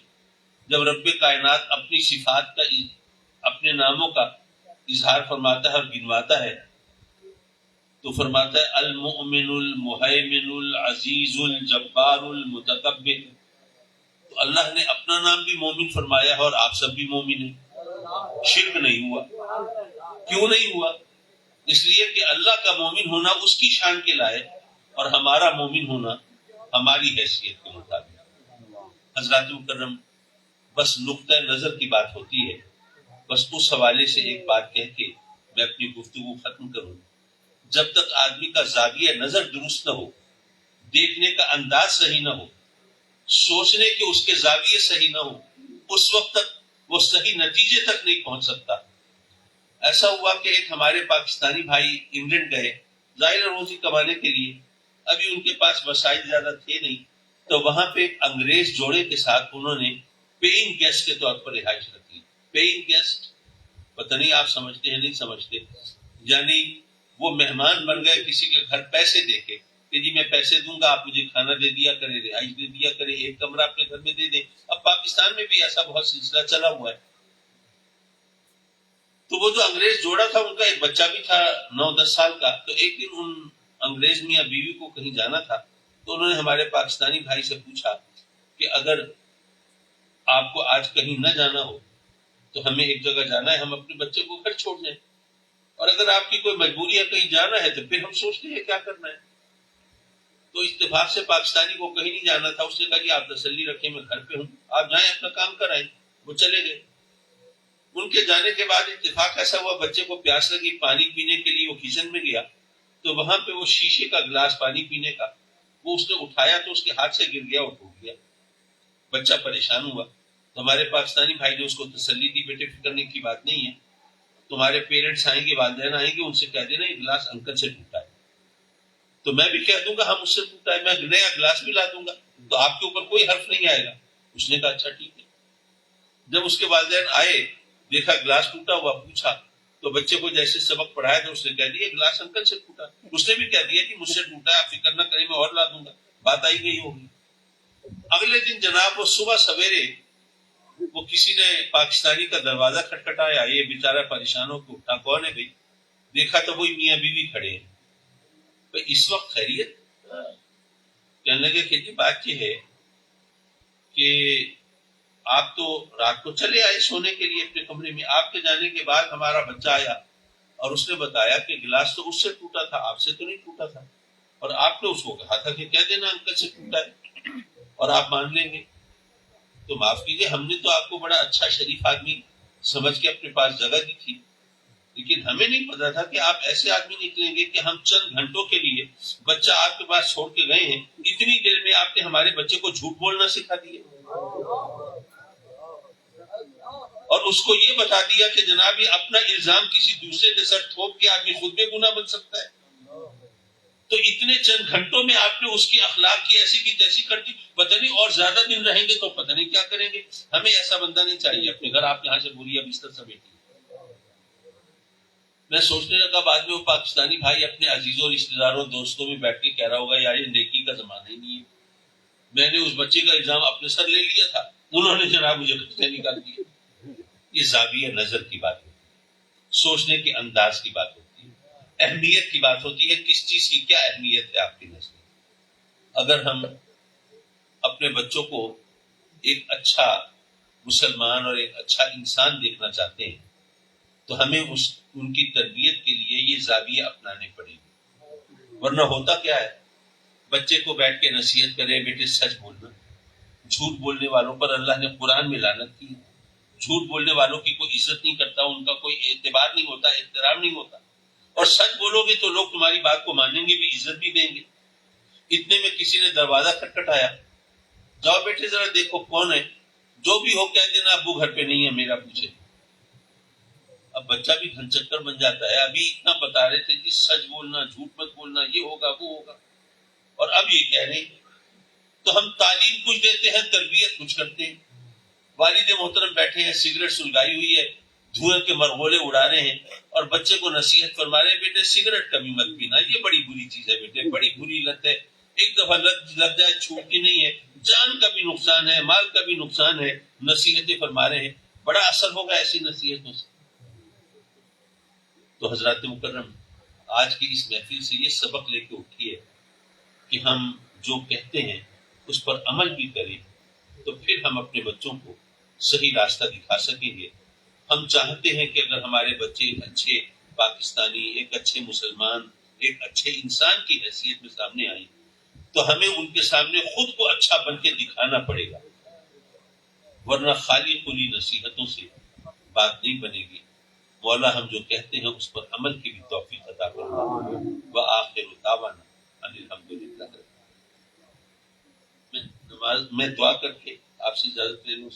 جب رب کائنات اپنی صفات کا، اپنے ناموں کا اظہار فرماتا ہے اور گنواتا ہے تو فرماتا ہے المؤمن المہیمن العزیز الجبار المتکبر. تو اللہ نے اپنا نام بھی مومن فرمایا ہے اور آپ سب بھی مومن ہیں. شرک نہیں ہوا. کیوں نہیں ہوا؟ اس لیے کہ اللہ کا مومن ہونا اس کی شان کے لائق اور ہمارا مومن ہونا ہماری حیثیت کے مطابق. حضرات مکرم، بس نقطہ نظر کی بات ہوتی ہے. بس اس حوالے سے ایک بات کہہ کے میں اپنی گفتگو ختم کروں. جب تک آدمی کا زاویہ نظر درست نہ ہو، دیکھنے کا انداز صحیح نہ ہو، سوچنے کے اس کے زاویے صحیح نہ ہو، اس وقت تک وہ صحیح نتیجے تک نہیں پہنچ سکتا. ایسا ہوا کہ ایک ہمارے پاکستانی بھائی انگلینڈ گئے ظاہر روزی کمانے کے لیے. ابھی ان کے پاس وسائل زیادہ تھے نہیں، تو وہاں پہ ایک انگریز جوڑے کے ساتھ انہوں نے پیئنگ گیسٹ کے طور پر رہائش رکھی. پیئنگ گیسٹ پتہ نہیں آپ سمجھتے ہیں نہیں سمجھتے، یعنی وہ مہمان بن گئے کسی کے گھر پیسے دے کے کہ جی میں پیسے دوں گا، آپ مجھے کھانا دے دیا کرے، رہائش دے دیا کرے، ایک کمرہ اپنے گھر میں دے دیں. اب پاکستان میں بھی ایسا بہت سلسلہ چلا ہوا ہے. تو وہ جو انگریز جوڑا تھا ان کا ایک بچہ بھی تھا 9-10 سال کا. تو ایک دن ان انگریز میاں بیوی کو کہیں جانا تھا، تو انہوں نے ہمارے پاکستانی بھائی سے پوچھا کہ اگر آپ کو آج کہیں نہ جانا ہو تو ہمیں ایک جگہ جانا ہے، ہم اپنے بچے کو گھر چھوڑ دیں، اور اگر آپ کی کوئی مجبوری ہے کہیں جانا ہے تو پھر ہم سوچتے ہیں کیا کرنا ہے. تو اتفاق سے پاکستانی کو کہیں نہیں جانا تھا. اس نے کہا کہ آپ تسلی رکھیں میں گھر پہ ہوں، آپ جائیں اپنا کام کرائیں. وہ چلے گئے. ان کے جانے کے بعد اتفاق ایسا ہوا بچے کو پیاس لگی، پانی پینے کے لیے وہ کچن میں گیا تو وہاں پہ وہ شیشے کا گلاس پانی پینے کا وہ اس نے اٹھایا تو اس کے ہاتھ سے گر گیا اور ٹوٹ گیا. بچہ پریشان ہوا. تو ہمارے پاکستانی بھائی نے اس کو تسلی دی، بیٹے فکر کرنے کی بات نہیں ہے، تمہارے پیرنٹس آئیں گے، والدین آئیں گے، ان سے کہہ دینا یہ گلاس انکل سے ٹوٹا ہے، تو میں بھی کہہ دوں گا ہم اس سے ٹوٹا ہے، میں نیا گلاس بھی لا دوں گا، تو آپ کے اوپر کوئی حرف نہیں آئے گا۔ اس نے کہا اچھا ٹھیک ہے۔ جب اس کے والدین آئے، دیکھا گلاس ٹوٹا ہوا، پوچھا تو بچے کو جیسے سبق پڑھایا تو اس نے کہہ دیا گلاس انکل سے ٹوٹا، اس نے بھی کہہ دیا کہ مجھ سے ٹوٹا ہے، آپ فکر نہ کریں میں اور لا دوں گا، بات آئی گئی ہوگی۔ اگلے دن جناب وہ صبح سویرے وہ کسی نے پاکستانی کا دروازہ کھٹکھٹایا، یہ بیچارہ پریشان ہو کے اٹھا، کون ہے بھائی؟ دیکھا تو وہی میاں بیوی کھڑے ہیں۔ بھائی اس وقت خیریت؟ کہنے لگے کہ جی بات یہ ہے کہ آپ تو رات کو چلے آئے سونے کے لیے اپنے کمرے میں، آپ کے جانے کے بعد ہمارا بچہ آیا اور اس نے بتایا کہ گلاس تو اس سے ٹوٹا تھا، آپ سے تو نہیں ٹوٹا تھا، اور آپ نے اس کو کہا تھا کہ کہہ دینا انکل سے ٹوٹا ہے اور آپ مان لیں گے۔ تو معاف کیجیے، ہم نے تو آپ کو بڑا اچھا شریف آدمی سمجھ کے اپنے پاس جگہ دی تھی، لیکن ہمیں نہیں پتا تھا کہ آپ ایسے آدمی نکلیں گے کہ ہم چند گھنٹوں کے لیے بچہ آپ کے پاس چھوڑ کے گئے ہیں، اتنی دیر میں آپ نے ہمارے بچے کو جھوٹ بولنا سکھا دیا اور اس کو یہ بتا دیا کہ جناب یہ اپنا الزام کسی دوسرے کے سر تھوپ کے آدمی خود بے گناہ بن سکتا ہے۔ تو اتنے چند گھنٹوں میں آپ نے اس کی اخلاق کی ایسی کی تیسی کر دی، پتہ نہیں اور زیادہ دن رہیں گے تو پتہ نہیں کیا کریں گے۔ ہمیں ایسا بندہ نہیں چاہیے اپنے گھر، آپ یہاں سے بوریا بستر سمیٹیے۔ میں سوچنے لگا بعد میں وہ پاکستانی بھائی اپنے عزیزوں رشتہ داروں دوستوں میں بیٹھ کے کہہ رہا ہوگا یار یہ نیکی کا زمانہ ہی نہیں ہے، میں نے اس بچے کا الزام اپنے سر لے لیا تھا، انہوں نے جناب مجھے گھر سے نکال دیا۔ یہ زاویہ نظر کی بات ہوتی ہے، سوچنے کے انداز کی بات ہوتی ہے، اہمیت کی بات ہوتی ہے، کس چیز کی کیا اہمیت ہے آپ کی نظر۔ اگر ہم اپنے بچوں کو ایک اچھا مسلمان اور ایک اچھا انسان دیکھنا چاہتے ہیں تو ہمیں ان کی تربیت کے لیے یہ زاویہ اپنانے پڑیں گے، ورنہ ہوتا کیا ہے، بچے کو بیٹھ کے نصیحت کرے بیٹے سچ بولنا، جھوٹ بولنے والوں پر اللہ نے قرآن میں لعنت کی، جھوٹ بولنے والوں کی کوئی عزت نہیں کرتا، ان کا کوئی اعتبار نہیں ہوتا، احترام نہیں ہوتا، اور سچ بولو گے تو لوگ تمہاری بات کو مانیں گے بھی، عزت بھی دیں گے۔ اتنے میں کسی نے دروازہ کھٹکھٹایا، جاؤ بیٹے ذرا دیکھو کون ہے، جو بھی ہو کہہ دینا ابو گھر پہ نہیں ہے میرا پوچھے۔ اب بچہ بھی گھن چکر بن جاتا ہے، ابھی اتنا بتا رہے تھے جی سچ بولنا، جھوٹ مت بولنا، یہ ہوگا وہ ہوگا، اور اب یہ کہہ رہے ہیں۔ تو ہم تعلیم کچھ دیتے ہیں، تربیت کچھ کرتے ہیں۔ والد محترم بیٹھے ہیں، سگریٹ سلگائی ہوئی ہے، دھوئیں کے مرغولے اڑا رہے ہیں، اور بچے کو نصیحت فرما رہے ہیں بیٹے سگریٹ کبھی مت پینا، یہ بڑی بری چیز ہے بیٹے، بڑی بری لت ہے، ایک دفعہ لت لگ جائے چھوٹتی نہیں ہے، جان کا بھی نقصان ہے، مال کا بھی نقصان ہے، نصیحتیں فرما رہے ہیں، بڑا اثر ہوگا ایسی نصیحتوں سے۔ تو حضرات مکرم، آج کی اس محفل سے یہ سبق لے کے اٹھیے کہ ہم جو کہتے ہیں اس پر عمل بھی کریں تو پھر ہم اپنے بچوں کو صحیح راستہ دکھا سکیں گے۔ ہم چاہتے ہیں کہ اگر ہمارے بچے ایک اچھے پاکستانی، ایک اچھے مسلمان، ایک اچھے انسان کی حیثیت میں سامنے آئیں تو ہمیں ان کے سامنے خود کو اچھا بن کے دکھانا پڑے گا، ورنہ خالی خلی نصیحتوں سے بات نہیں بنے گی۔ مولا ہم جو کہتے ہیں اس پر عمل کی بھی توفیق عطا فرمائے۔ وآخر دعوانا ان الحمدللہ۔ میں دعا کر کے آپ سے اجازت لے لوں۔